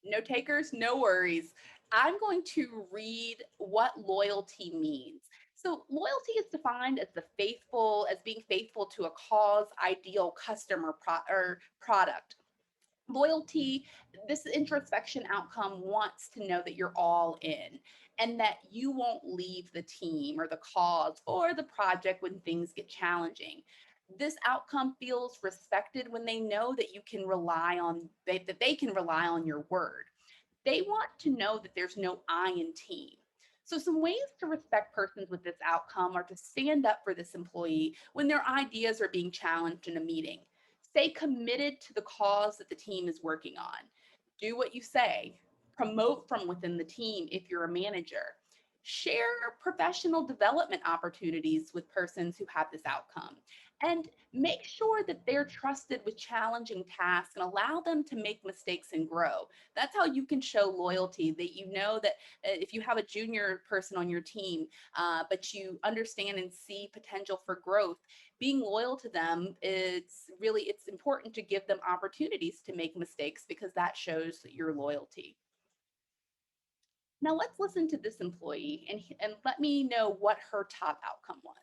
No takers, no worries. I'm going to read what loyalty means. So, loyalty is defined as being faithful to a cause, ideal, customer, or product. Loyalty, this introspection outcome wants to know that you're all in and that you won't leave the team or the cause or the project when things get challenging. This outcome feels respected when they know that you can rely on that they can rely on your word. They want to know that there's no I in team. So, some ways to respect persons with this outcome are to stand up for this employee when their ideas are being challenged in a meeting. Stay committed to the cause that the team is working on. Do what you say. Promote from within the team if you're a manager. Share professional development opportunities with persons who have this outcome. And make sure that they're trusted with challenging tasks and allow them to make mistakes and grow. That's how you can show loyalty, that you know that if you have a junior person on your team, but you understand and see potential for growth, being loyal to them, it's important to give them opportunities to make mistakes because that shows your loyalty. Now let's listen to this employee and let me know what her top outcome was.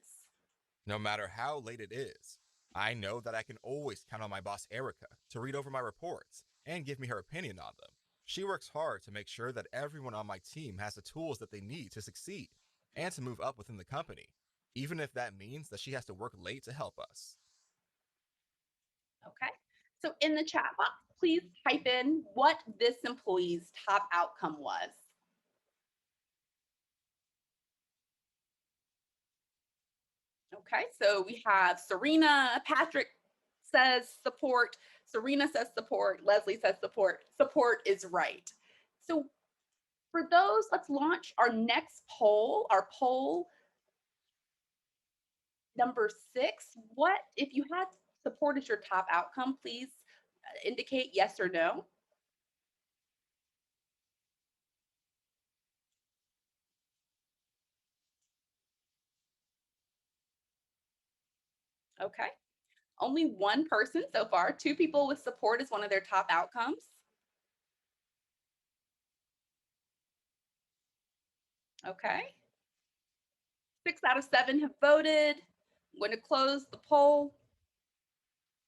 No matter how late it is, I know that I can always count on my boss Erica to read over my reports and give me her opinion on them. She works hard to make sure that everyone on my team has the tools that they need to succeed and to move up within the company, even if that means that she has to work late to help us. Okay. So in the chat box, please type in what this employee's top outcome was. Okay, so we have Serena, Patrick says support, Serena says support, Leslie says support. Support is right. So for those, let's launch our next poll, our poll number 6. What if you had support as your top outcome, please indicate yes or no. Okay. Only one person so far, 2 people with support as one of their top outcomes. Okay. 6 out of 7 have voted. I'm going to close the poll.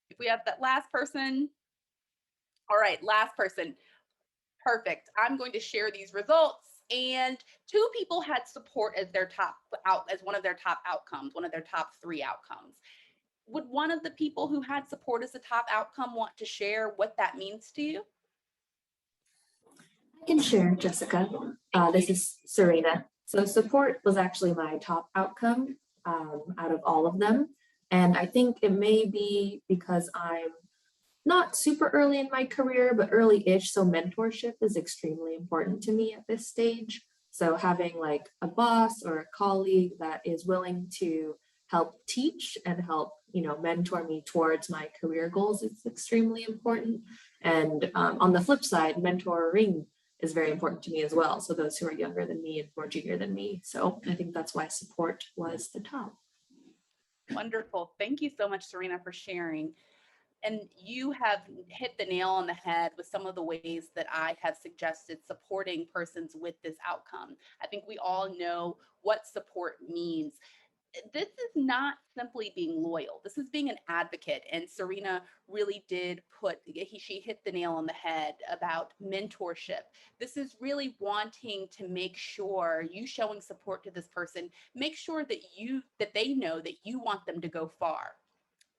If we have that last person. All right, last person. Perfect. I'm going to share these results. And 2 people had support as their top out as one of their top outcomes, one of their top 3 outcomes. Would one of the people who had support as a top outcome want to share what that means to you? I can share, Jessica. This is Serena. So support was actually my top outcome out of all of them. And I think it may be because I'm not super early in my career, but early-ish. So mentorship is extremely important to me at this stage. So having like a boss or a colleague that is willing to help teach and help, mentor me towards my career goals is extremely important. And on the flip side, mentoring is very important to me as well. So those who are younger than me and more junior than me. So I think that's why support was the top. Wonderful. Thank you so much, Serena, for sharing. And you have hit the nail on the head with some of the ways that I have suggested supporting persons with this outcome. I think we all know what support means. This is not simply being loyal. This is being an advocate. And Serena really did she hit the nail on the head about mentorship. This is really wanting to make sure you showing support to this person, make sure that they know that you want them to go far.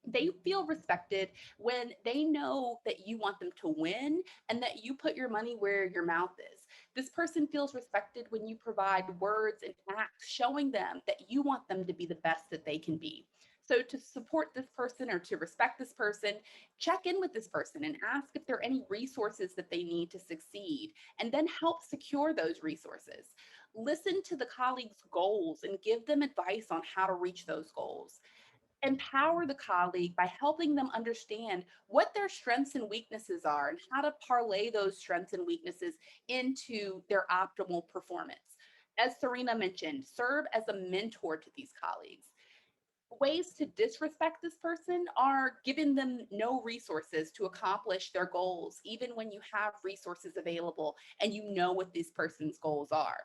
They feel respected when they know that you want them to win and that you put your money where your mouth is. This person feels respected when you provide words and acts showing them that you want them to be the best that they can be. So, to support this person or to respect this person, check in with this person and ask if there are any resources that they need to succeed, and then help secure those resources. Listen to the colleagues' goals and give them advice on how to reach those goals. Empower the colleague by helping them understand what their strengths and weaknesses are and how to parlay those strengths and weaknesses into their optimal performance. As Serena mentioned, serve as a mentor to these colleagues. Ways to disrespect this person are giving them no resources to accomplish their goals, even when you have resources available and you know what this person's goals are.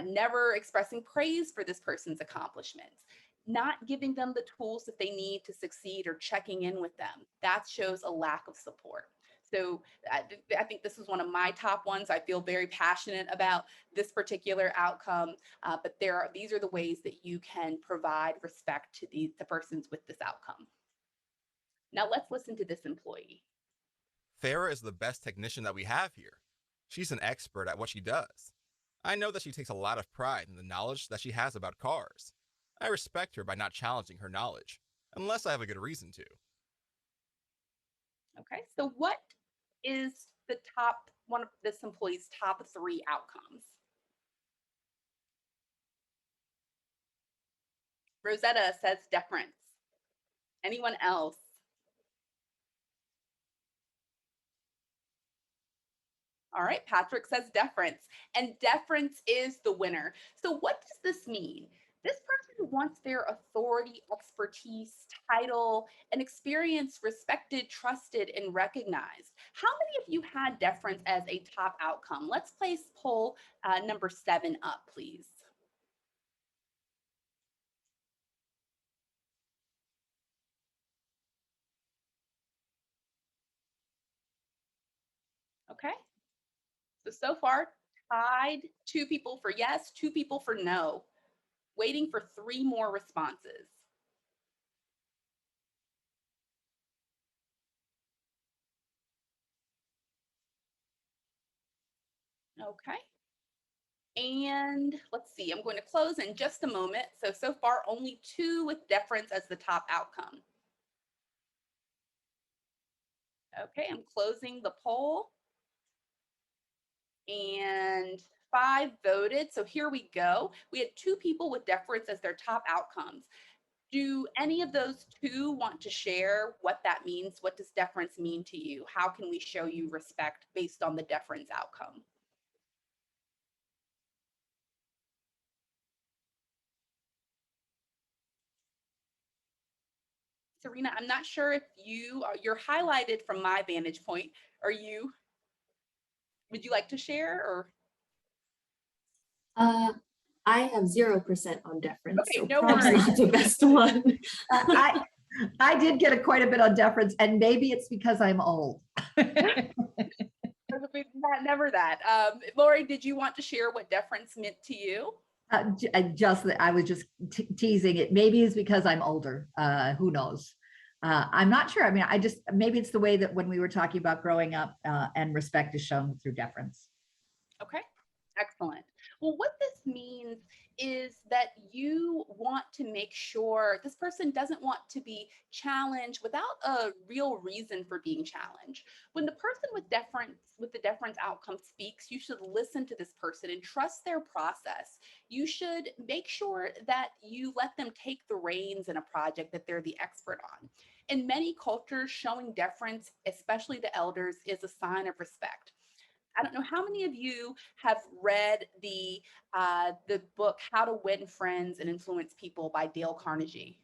Never expressing praise for this person's accomplishments, not giving them the tools that they need to succeed or checking in with them. That shows a lack of support. So I think this is one of my top ones. I feel very passionate about this particular outcome, but these are the ways that you can provide respect to the persons with this outcome. Now let's listen to this employee. Farah is the best technician that we have here. She's an expert at what she does. I know that she takes a lot of pride in the knowledge that she has about cars. I respect her by not challenging her knowledge, unless I have a good reason to. Okay, so what is the top one of this employee's top 3 outcomes? Rosetta says deference. Anyone else? All right, Patrick says deference, and deference is the winner. So, what does this mean? This person wants their authority, expertise, title, and experience respected, trusted, and recognized. How many of you had deference as a top outcome? Let's place poll number 7 up, please. Okay, so far, tied 2 people for yes, 2 people for no, waiting for 3 more responses. Okay. And let's see, I'm going to close in just a moment. So far only 2 with deference as the top outcome. Okay, I'm closing the poll. And 5 voted. So here we go. We had 2 people with deference as their top outcomes. Do any of those 2 want to share what that means? What does deference mean to you? How can we show you respect based on the deference outcome? Serena, I'm not sure if you're highlighted from my vantage point. Would you like to share or? I have 0% on deference, Okay, so no probably worries. not the best one. I did get quite a bit on deference, and maybe it's because I'm old. Never that. Lori, did you want to share what deference meant to you? I was just teasing it. Maybe it's because I'm older. Who knows? I'm not sure. I mean, maybe it's the way that when we were talking about growing up, and respect is shown through deference. Okay, excellent. Well, what this means is that you want to make sure this person doesn't want to be challenged without a real reason for being challenged. When the person with the deference outcome speaks, you should listen to this person and trust their process. You should make sure that you let them take the reins in a project that they're the expert on. In many cultures, showing deference, especially to elders, is a sign of respect. I don't know how many of you have read the book How to Win Friends and Influence People by Dale Carnegie.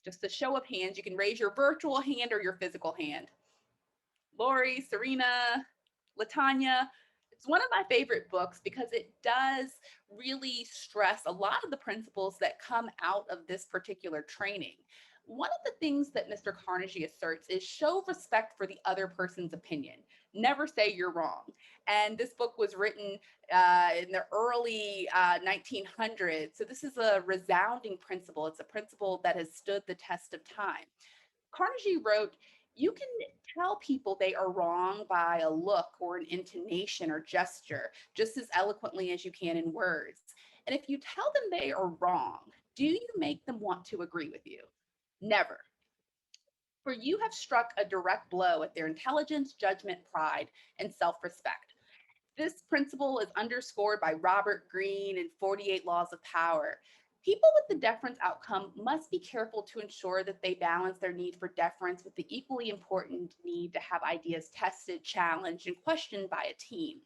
Just a show of hands, you can raise your virtual hand or your physical hand. Lori, Serena, Latanya. It's one of my favorite books because it does really stress a lot of the principles that come out of this particular training. One of the things that Mr. Carnegie asserts is show respect for the other person's opinion. Never say you're wrong. And this book was written in the early 1900s. So this is a resounding principle. It's a principle that has stood the test of time. Carnegie wrote, you can tell people they are wrong by a look or an intonation or gesture, just as eloquently as you can in words. And if you tell them they are wrong, do you make them want to agree with you? Never. For you have struck a direct blow at their intelligence, judgment, pride, and self respect. This principle is underscored by Robert Greene in 48 Laws of Power. People with the deference outcome must be careful to ensure that they balance their need for deference with the equally important need to have ideas tested, challenged, and questioned by a team.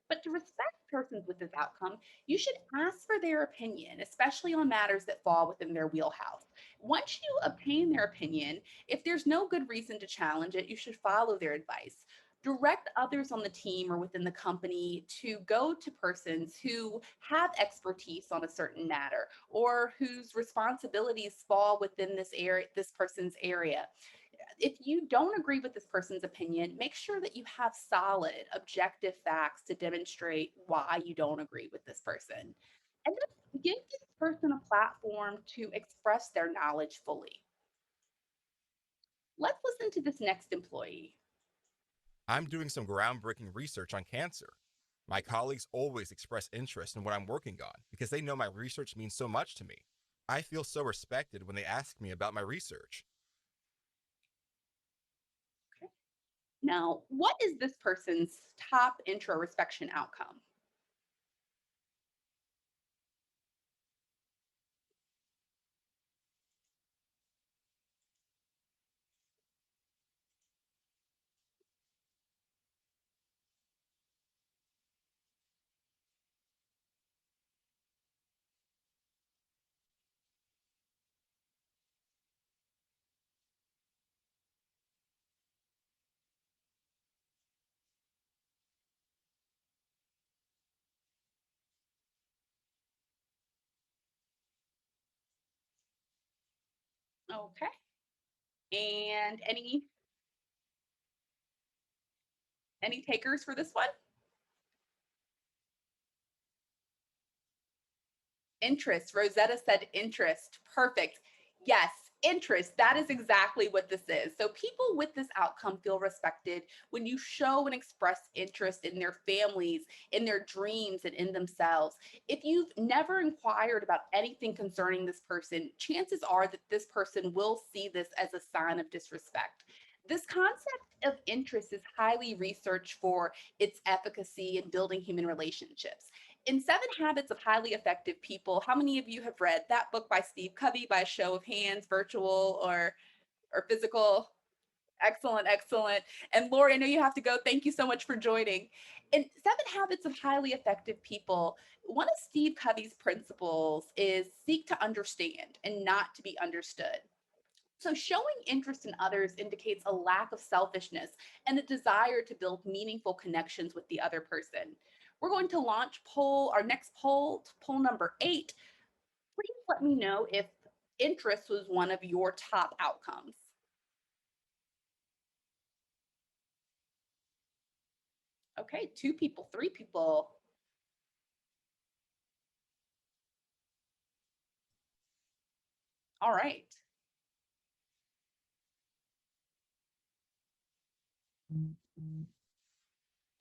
But to respect persons with this outcome, you should ask for their opinion, especially on matters that fall within their wheelhouse. Once you obtain their opinion, if there's no good reason to challenge it, you should follow their advice. Direct others on the team or within the company to go to persons who have expertise on a certain matter or whose responsibilities fall within this person's area. If you don't agree with this person's opinion, make sure that you have solid, objective facts to demonstrate why you don't agree with this person. And then give this person a platform to express their knowledge fully. Let's listen to this next employee. I'm doing some groundbreaking research on cancer. My colleagues always express interest in what I'm working on because they know my research means so much to me. I feel so respected when they ask me about my research. Okay. Now, what is this person's top introspection outcome? Okay. And any takers for this one? Interest. Rosetta said interest. Perfect. Yes, Interest, that is exactly what this is. So people with this outcome feel respected when you show and express interest in their families, in their dreams, and in themselves. If you've never inquired about anything concerning this person, chances are that this person will see this as a sign of disrespect. This concept of interest is highly researched for its efficacy in building human relationships. In Seven Habits of Highly Effective People, how many of you have read that book by Steve Covey by show of hands, virtual or physical? Excellent, excellent. And Lori, I know you have to go. Thank you so much for joining. In Seven Habits of Highly Effective People, one of Steve Covey's principles is seek to understand and not to be understood. So, showing interest in others indicates a lack of selfishness and a desire to build meaningful connections with the other person. We're going to launch our next poll, poll number 8. Please let me know if interest was one of your top outcomes. Okay, 2 people, 3 people. All right.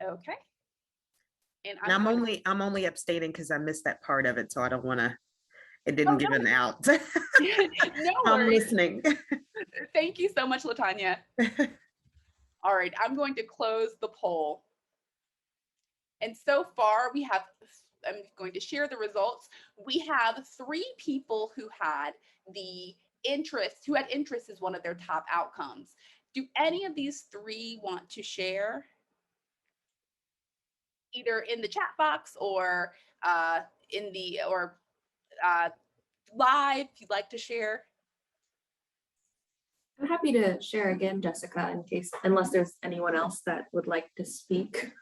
Okay. And And I'm going I'm only abstaining because I missed that part of it, so I don't want to. It oh, didn't give an out. no I'm worries. listening. Thank you so much, Latanya. All right, I'm going to close the poll. And so far I'm going to share the results. We have 3 people who had interest as one of their top outcomes. Do any of these 3 want to share? Either in the chat box or uh, uh, live, if you'd like to share. I'm happy to share again, Jessica, in case, unless there's anyone else that would like to speak.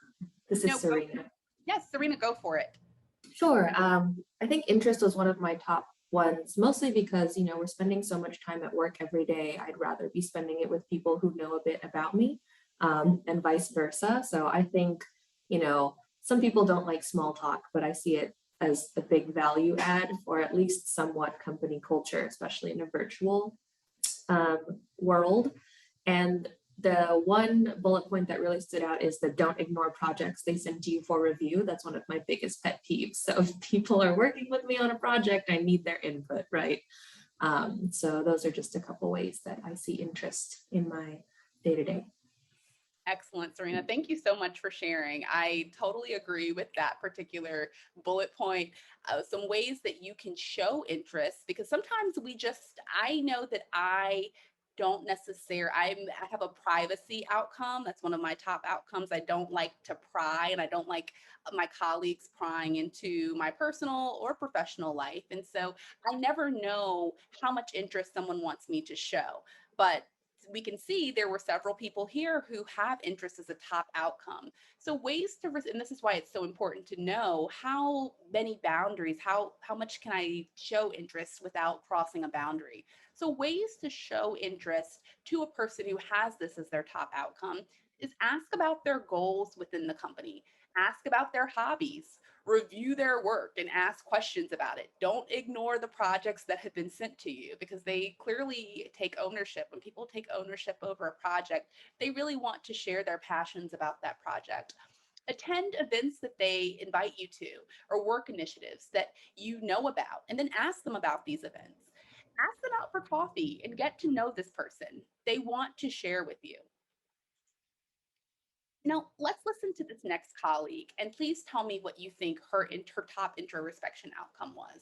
This is Serena. Yes, Serena, go for it. Sure. I think interest was one of my top ones, mostly because, we're spending so much time at work every day. I'd rather be spending it with people who know a bit about me, and vice versa. So I think, some people don't like small talk, but I see it as a big value add for at least somewhat company culture, especially in a virtual world. And the one bullet point that really stood out is the don't ignore projects they send to you for review. That's one of my biggest pet peeves. So if people are working with me on a project, I need their input, right? So those are just a couple ways that I see interest in my day-to-day. Excellent, Serena. Thank you so much for sharing. I totally agree with that particular bullet point. Some ways that you can show interest, because sometimes I know that I have a privacy outcome. That's one of my top outcomes. I don't like to pry, and I don't like my colleagues prying into my personal or professional life. And so I never know how much interest someone wants me to show. But we can see there were several people here who have interest as a top outcome. So and this is why it's so important to know how many boundaries, how much can I show interest without crossing a boundary. So ways to show interest to a person who has this as their top outcome is ask about their goals within the company, ask about their hobbies, review their work and ask questions about it. Don't ignore the projects that have been sent to you because they clearly take ownership. When people take ownership over a project, they really want to share their passions about that project. Attend events that they invite you to or work initiatives that you know about, and then ask them about these events. Ask them out for coffee and get to know this person. They want to share with you. Now, let's listen to this next colleague, and please tell me what you think her top introspection outcome was.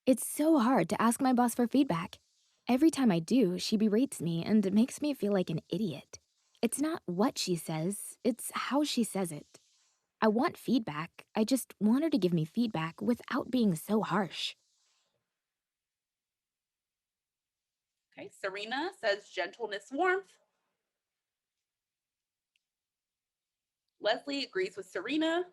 It's so hard to ask my boss for feedback. Every time I do, she berates me and it makes me feel like an idiot. It's not what she says, it's how she says it. I want feedback. I just want her to give me feedback without being so harsh. Okay, Serena says gentleness, warmth. Leslie agrees with Serena.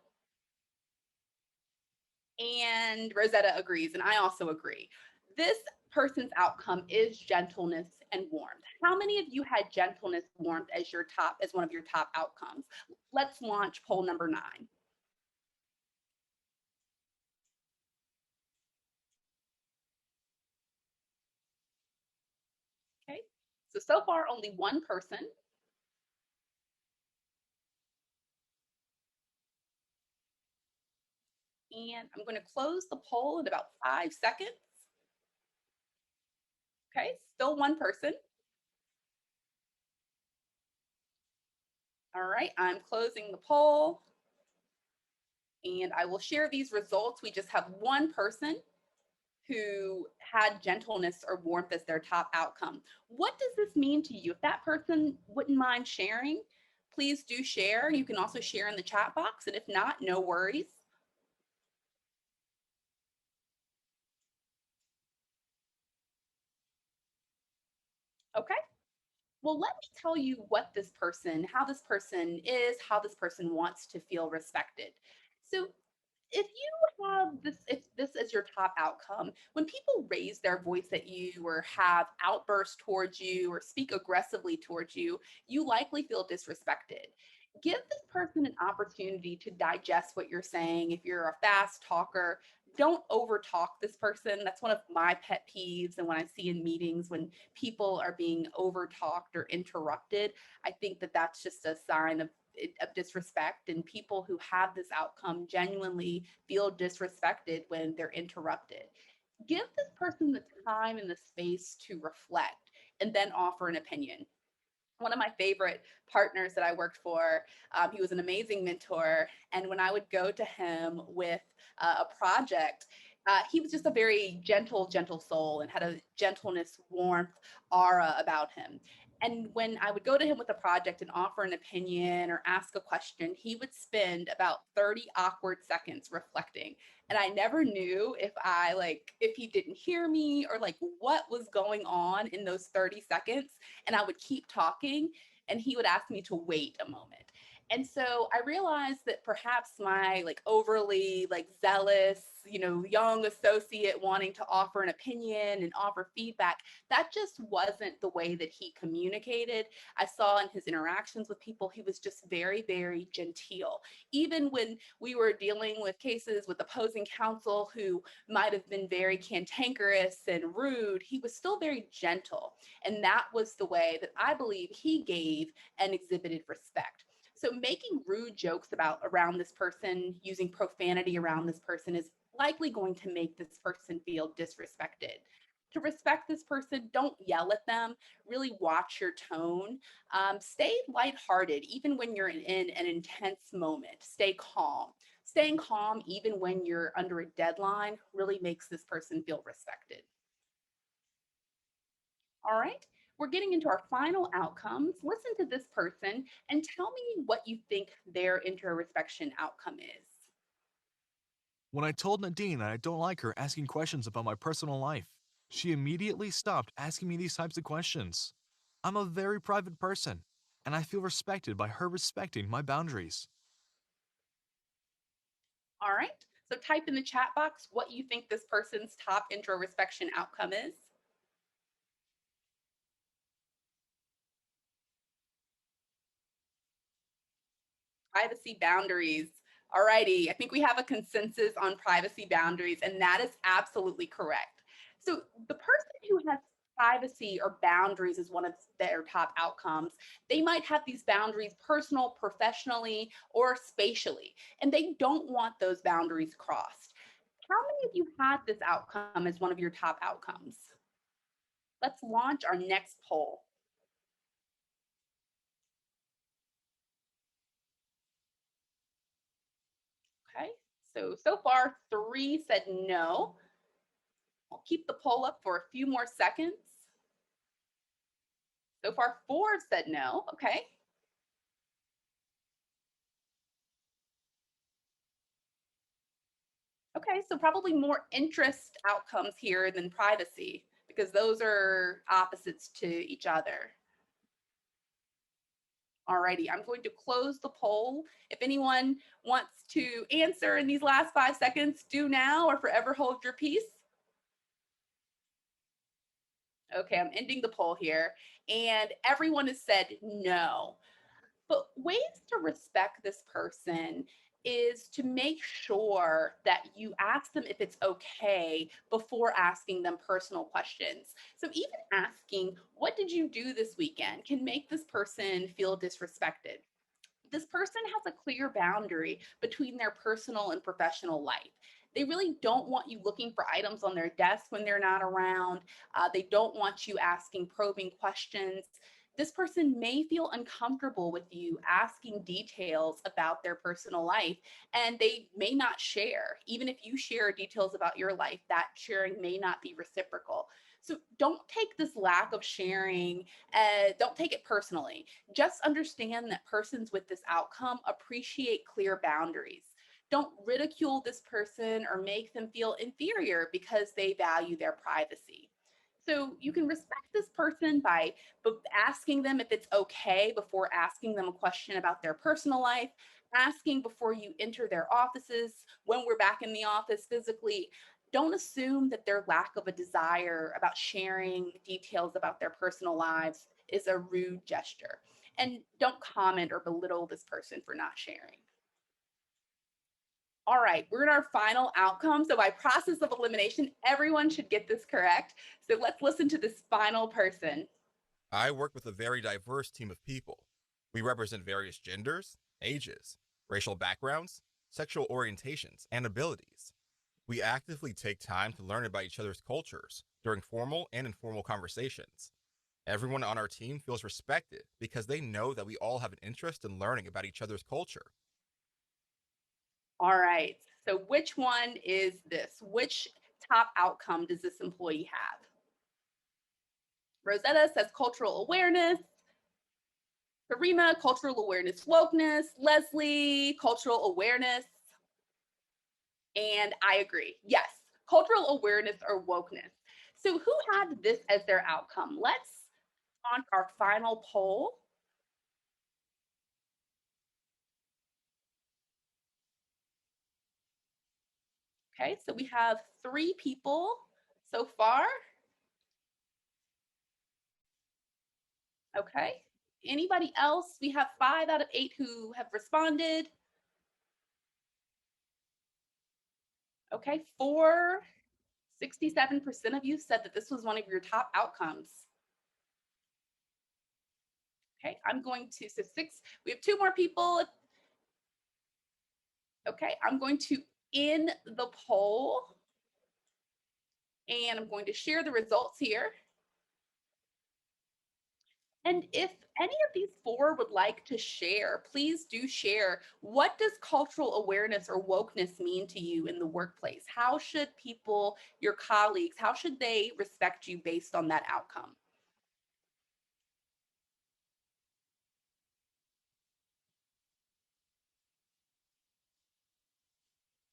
And Rosetta agrees, and I also agree. This person's outcome is gentleness and warmth. How many of you had gentleness, warmth as one of your top outcomes? Let's launch poll number 9. So far, only one person. And I'm going to close the poll in about 5 seconds. Okay, still one person. All right, I'm closing the poll. And I will share these results. We just have one person who had gentleness or warmth as their top outcome. What does this mean to you? If that person wouldn't mind sharing, please do share. You can also share in the chat box. And if not, no worries. Okay. Well, let me tell you how this person is, how this person wants to feel respected. So, if you have if this is your top outcome, when people raise their voice at you or have outbursts towards you or speak aggressively towards you, you likely feel disrespected. Give this person an opportunity to digest what you're saying. If you're a fast talker, don't overtalk this person. That's one of my pet peeves. And when I see in meetings when people are being overtalked or interrupted, I think that that's just a sign of disrespect, and people who have this outcome genuinely feel disrespected when they're interrupted. Give this person the time and the space to reflect and then offer an opinion. One of my favorite partners that I worked for, he was an amazing mentor. And when I would go to him with a project, he was just a very gentle soul and had a gentleness, warmth, aura about him. And when I would go to him with a project and offer an opinion or ask a question, he would spend about 30 awkward seconds reflecting. And I never knew if he didn't hear me or like what was going on in those 30 seconds. And I would keep talking and he would ask me to wait a moment. And so I realized that perhaps my overly zealous, young associate wanting to offer an opinion and offer feedback, that just wasn't the way that he communicated. I saw in his interactions with people, he was just very, very genteel. Even when we were dealing with cases with opposing counsel who might have been very cantankerous and rude, he was still very gentle. And that was the way that I believe he gave and exhibited respect. So making rude jokes around this person, using profanity around this person is likely going to make this person feel disrespected. To respect this person, don't yell at them. Really watch your tone. Stay lighthearted, even when you're in an intense moment. Stay calm. Staying calm, even when you're under a deadline, really makes this person feel respected. All right, we're getting into our final outcomes. Listen to this person and tell me what you think their introspection outcome is. When I told Nadine that I don't like her asking questions about my personal life, she immediately stopped asking me these types of questions. I'm a very private person, and I feel respected by her respecting my boundaries. All right, so type in the chat box what you think this person's top introspection outcome is. Privacy boundaries. All righty, I think we have a consensus on privacy boundaries, and that is absolutely correct. So the person who has privacy or boundaries is one of their top outcomes. They might have these boundaries personal, professionally, or spatially, and they don't want those boundaries crossed. How many of you had this outcome as one of your top outcomes? Let's launch our next poll. Okay, so far 3 said no. I'll keep the poll up for a few more seconds. So far 4 said no. Okay. Okay, so probably more interest outcomes here than privacy because those are opposites to each other. Alrighty, I'm going to close the poll. If anyone wants to answer in these last 5 seconds, do now or forever hold your peace. Okay, I'm ending the poll here, and everyone has said no. But ways to respect this person is to make sure that you ask them if it's okay before asking them personal questions. So even asking, what did you do this weekend, can make this person feel disrespected. This person has a clear boundary between their personal and professional life. They really don't want you looking for items on their desk when they're not around. They don't want you asking probing questions. This person may feel uncomfortable with you asking details about their personal life, and they may not share. Even if you share details about your life, that sharing may not be reciprocal. So don't take this lack of sharing, don't take it personally. Just understand that persons with this outcome appreciate clear boundaries. Don't ridicule this person or make them feel inferior because they value their privacy. So you can respect this person by asking them if it's okay before asking them a question about their personal life, asking before you enter their offices, when we're back in the office physically. Don't assume that their lack of a desire about sharing details about their personal lives is a rude gesture. And don't comment or belittle this person for not sharing. All right, we're in our final outcome. So by process of elimination, everyone should get this correct. So let's listen to this final person. I work with a very diverse team of people. We represent various genders, ages, racial backgrounds, sexual orientations, and abilities. We actively take time to learn about each other's cultures during formal and informal conversations. Everyone on our team feels respected because they know that we all have an interest in learning about each other's culture. All right, so which one is this? Which top outcome does this employee have? Rosetta says cultural awareness. Karima, cultural awareness, wokeness. Leslie, cultural awareness. And I agree. Yes, cultural awareness or wokeness. So who had this as their outcome? Let's on our final poll. Okay, so we have 3 people so far. Okay, anybody else? We have 5 out of 8 who have responded. Okay, 67% of you said that this was one of your top outcomes. Okay, I'm going to, so 6, we have 2 more people. Okay, I'm going to end the poll and I'm going to share the results here. And if any of these 4 would like to share, please do share. What does cultural awareness or wokeness mean to you in the workplace? How should people, your colleagues, how should they respect you based on that outcome?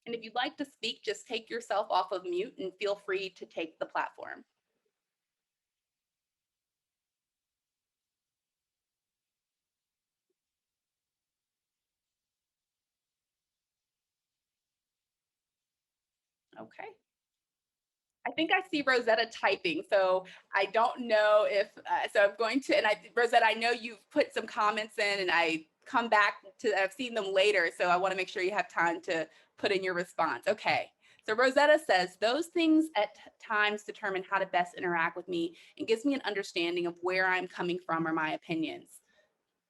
And if you'd like to speak, just take yourself off of mute and feel free to take the platform. Okay. I think I see Rosetta typing, so I don't know if, so I'm going to, and Rosetta, I know you've put some comments in and I come back to, I've seen them later, so I want to make sure you have time to put in your response. Okay, so Rosetta says, those things at times determine how to best interact with me and gives me an understanding of where I'm coming from or my opinions.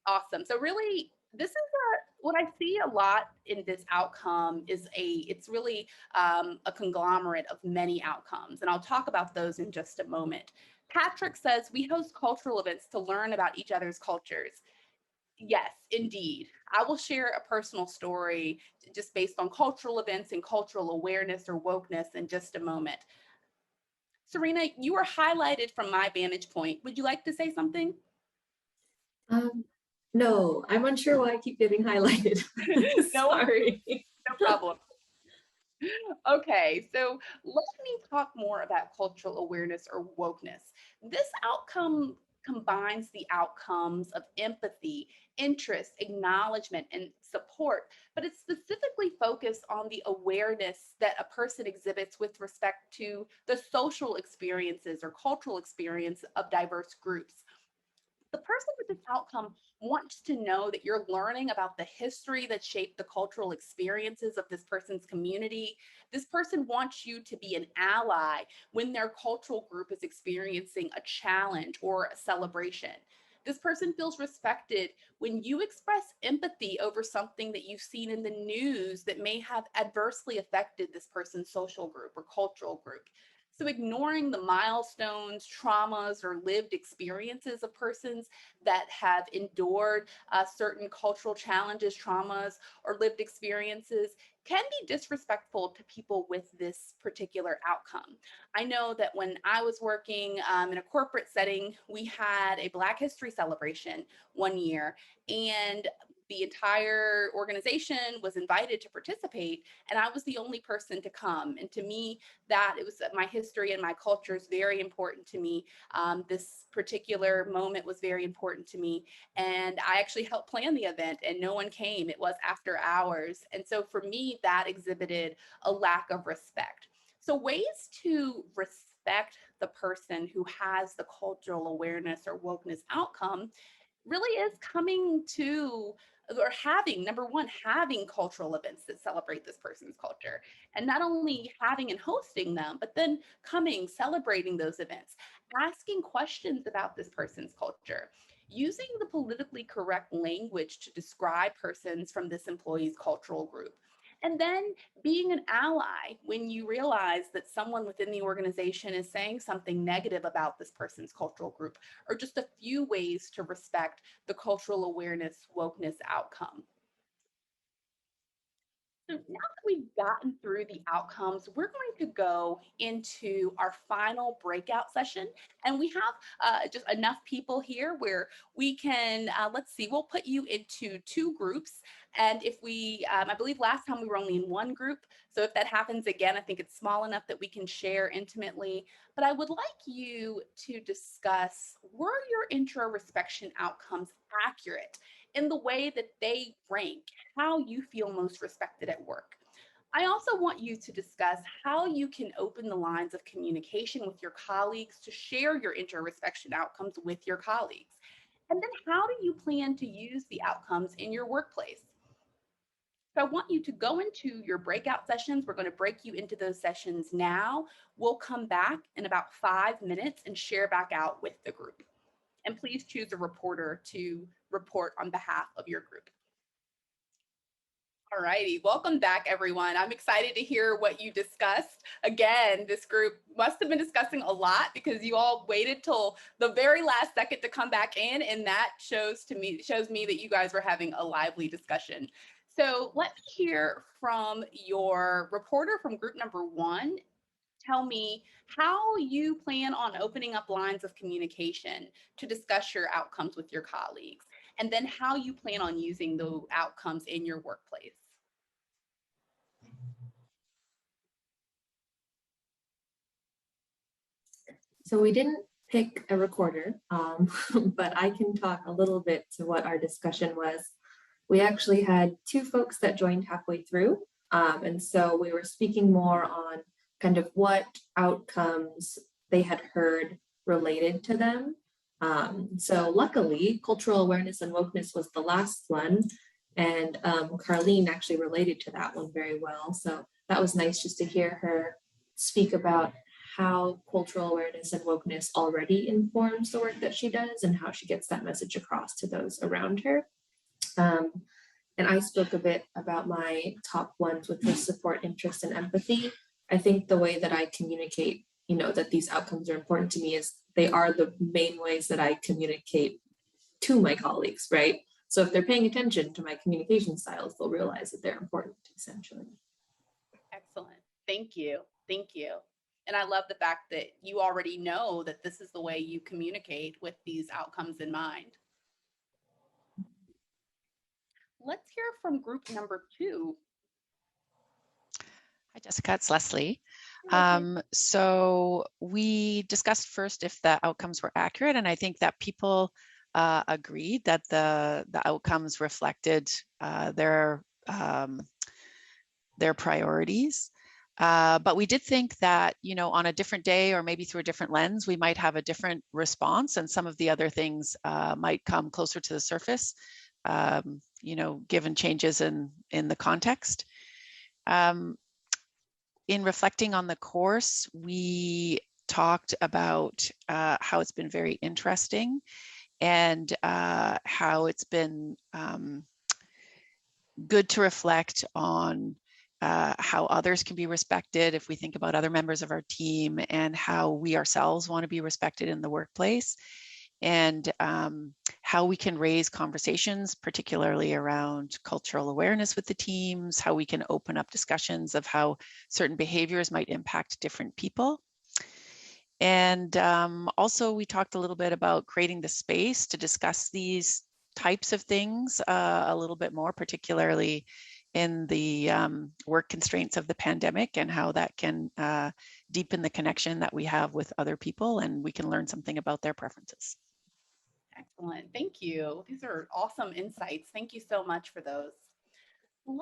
Awesome. So really, this is what I see a lot in this outcome is it's really a conglomerate of many outcomes. And I'll talk about those in just a moment. Patrick says, we host cultural events to learn about each other's cultures. Yes, indeed. I will share a personal story just based on cultural events and cultural awareness or wokeness in just a moment. Serena, you were highlighted from my vantage point. Would you like to say something? No, I'm unsure why I keep getting highlighted. Sorry. No problem. Okay, so let me talk more about cultural awareness or wokeness. This outcome combines the outcomes of empathy, interest, acknowledgement, and support, but it's specifically focused on the awareness that a person exhibits with respect to the social experiences or cultural experience of diverse groups. The person with this outcome wants to know that you're learning about the history that shaped the cultural experiences of this person's community. This person wants you to be an ally when their cultural group is experiencing a challenge or a celebration. This person feels respected when you express empathy over something that you've seen in the news that may have adversely affected this person's social group or cultural group. So, ignoring the milestones, traumas, or lived experiences of persons that have endured certain cultural challenges, traumas, or lived experiences can be disrespectful to people with this particular outcome. I know that when I was working in a corporate setting, we had a Black History celebration one year, and the entire organization was invited to participate, and I was the only person to come. And to me, that it was my history and my culture is very important to me. This particular moment was very important to me, and I actually helped plan the event, and no one came. It was after hours, and so for me, that exhibited a lack of respect. So ways to respect the person who has the cultural awareness or wokeness outcome really is coming to or having, number one, having cultural events that celebrate this person's culture, and not only having and hosting them, but then coming, celebrating those events, asking questions about this person's culture, using the politically correct language to describe persons from this employee's cultural group, and then being an ally when you realize that someone within the organization is saying something negative about this person's cultural group, or just a few ways to respect the cultural awareness wokeness outcome. So now that we've gotten through the outcomes, we're going to go into our final breakout session. And we have just enough people here where we can, let's see, we'll put you into two groups. And if we, I believe last time we were only in one group. So if that happens again, I think it's small enough that we can share intimately. But I would like you to discuss, were your introspection outcomes accurate in the way that they rank how you feel most respected at work? I also want you to discuss how you can open the lines of communication with your colleagues to share your introspection outcomes with your colleagues. And then how do you plan to use the outcomes in your workplace? So I want you to go into your breakout sessions. We're going to break you into those sessions now. We'll come back in about 5 minutes and share back out with the group. And please choose a reporter to report on behalf of your group. All righty, welcome back, everyone. I'm excited to hear what you discussed. Again, this group must have been discussing a lot because you all waited till the very last second to come back in, and that shows me that you guys were having a lively discussion. So let's hear from your reporter from group number 1. Tell me how you plan on opening up lines of communication to discuss your outcomes with your colleagues, and then how you plan on using those outcomes in your workplace. So we didn't pick a recorder, but I can talk a little bit to what our discussion was. We actually had 2 folks that joined halfway through. And so we were speaking more on kind of what outcomes they had heard related to them. So luckily, cultural awareness and wokeness was the last one. And Carlene actually related to that one very well. So that was nice just to hear her speak about how cultural awareness and wokeness already informs the work that she does and how she gets that message across to those around her. And I spoke a bit about my top ones, which was support, interest, and empathy. I think the way that I communicate, that these outcomes are important to me is they are the main ways that I communicate to my colleagues, right? So if they're paying attention to my communication styles, they'll realize that they're important, essentially. Excellent. Thank you. Thank you. And I love the fact that you already know that this is the way you communicate with these outcomes in mind. Let's hear from group number 2. Hi, Jessica, it's Leslie. So we discussed first if the outcomes were accurate, and I think that people agreed that the outcomes reflected their priorities. But we did think that, on a different day or maybe through a different lens, we might have a different response, and some of the other things might come closer to the surface, given changes in the context. In reflecting on the course, we talked about how it's been very interesting, and how it's been good to reflect on how others can be respected if we think about other members of our team, and how we ourselves want to be respected in the workplace, and how we can raise conversations, particularly around cultural awareness with the teams, how we can open up discussions of how certain behaviors might impact different people. And also we talked a little bit about creating the space to discuss these types of things a little bit more, particularly in the work constraints of the pandemic, and how that can deepen the connection that we have with other people, and we can learn something about their preferences. Excellent. Thank you. These are awesome insights. Thank you so much for those. Let's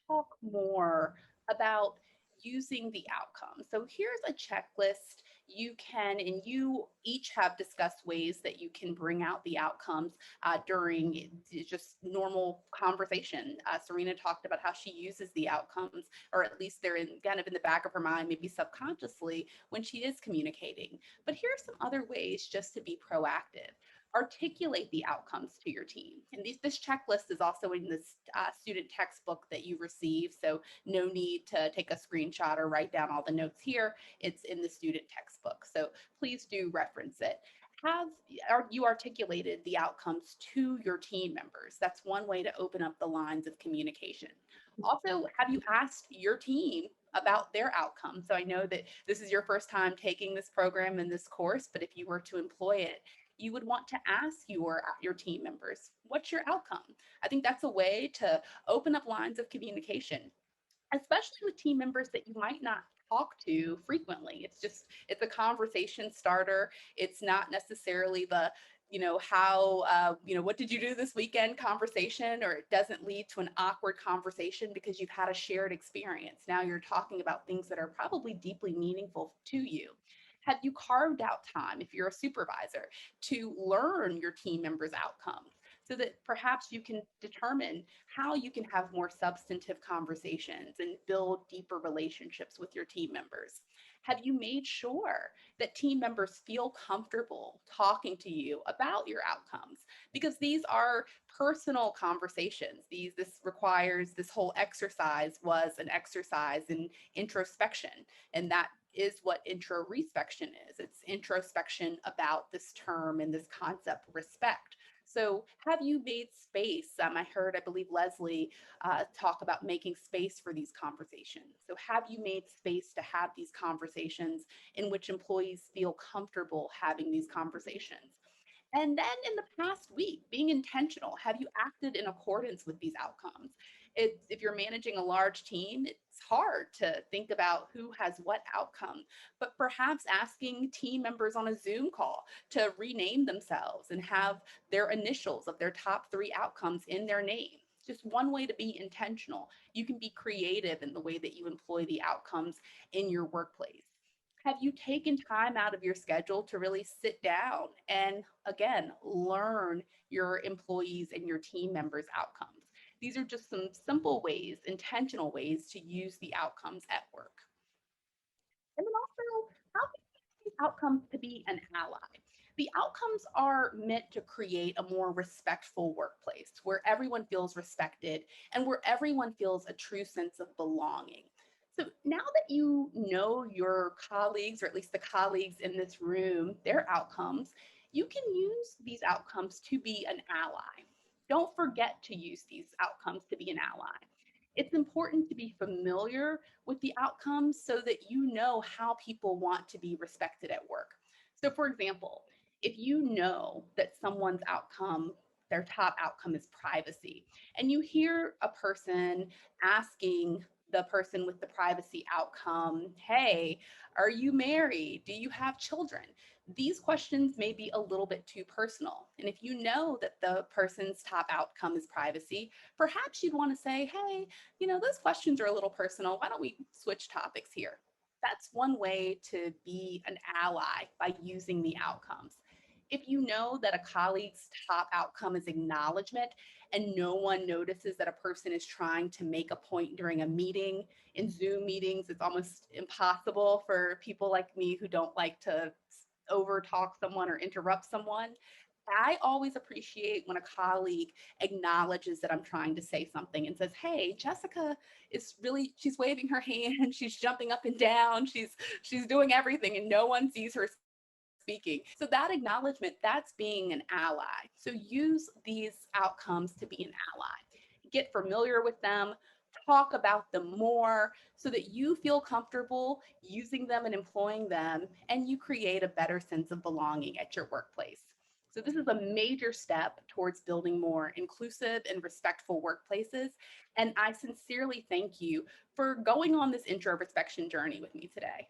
talk more about using the outcome. So here's a checklist you can, and you each have discussed ways that you can bring out the outcomes during just normal conversation. Serena talked about how she uses the outcomes, or at least they're kind of in the back of her mind, maybe subconsciously, when she is communicating. But here are some other ways just to be proactive. Articulate the outcomes to your team. And this checklist is also in this student textbook that you receive. So no need to take a screenshot or write down all the notes here. It's in the student textbook. So please do reference it. Have you articulated the outcomes to your team members? That's one way to open up the lines of communication. Also, have you asked your team about their outcomes? So I know that this is your first time taking this program and this course, but if you were to employ it, you would want to ask your team members, what's your outcome? I think that's a way to open up lines of communication, especially with team members that you might not talk to frequently. It's a conversation starter. It's not necessarily the, what did you do this weekend conversation, or it doesn't lead to an awkward conversation because you've had a shared experience. Now you're talking about things that are probably deeply meaningful to you. Have you carved out time, if you're a supervisor, to learn your team members' outcomes, so that perhaps you can determine how you can have more substantive conversations and build deeper relationships with your team members? Have you made sure that team members feel comfortable talking to you about your outcomes? Because these are personal conversations. This whole exercise was an exercise in introspection, and that is what introspection is. It's introspection about this term and this concept, respect. So have you made space? I believe Leslie talk about making space for these conversations. So have you made space to have these conversations in which employees feel comfortable having these conversations? And then in the past week, being intentional, have you acted in accordance with these outcomes? If you're managing a large team, it's hard to think about who has what outcome, but perhaps asking team members on a Zoom call to rename themselves and have their initials of their top 3 outcomes in their name. Just one way to be intentional. You can be creative in the way that you employ the outcomes in your workplace. Have you taken time out of your schedule to really sit down and, again, learn your employees and your team members' outcomes? These are just some simple ways, intentional ways to use the outcomes at work. And then also, how can you use these outcomes to be an ally? The outcomes are meant to create a more respectful workplace where everyone feels respected and where everyone feels a true sense of belonging. So now that you know your colleagues, or at least the colleagues in this room, their outcomes, you can use these outcomes to be an ally. Don't forget to use these outcomes to be an ally. It's important to be familiar with the outcomes so that you know how people want to be respected at work. So, for example, if you know that someone's outcome, their top outcome is privacy, and you hear a person asking the person with the privacy outcome, hey, are you married? Do you have children? These questions may be a little bit too personal. And if you know that the person's top outcome is privacy, perhaps you'd want to say, hey, those questions are a little personal. Why don't we switch topics here? That's one way to be an ally by using the outcomes. If you know that a colleague's top outcome is acknowledgement and no one notices that a person is trying to make a point during a meeting, in Zoom meetings, it's almost impossible for people like me who don't like to over talk someone or interrupt someone. I always appreciate when a colleague acknowledges that I'm trying to say something and says, hey, Jessica she's waving her hand, she's jumping up and down, she's doing everything and no one sees her speaking. So that acknowledgement, that's being an ally. So use these outcomes to be an ally. Get familiar with them, talk about them more so that you feel comfortable using them and employing them, and you create a better sense of belonging at your workplace. So this is a major step towards building more inclusive and respectful workplaces. And I sincerely thank you for going on this introspection journey with me today.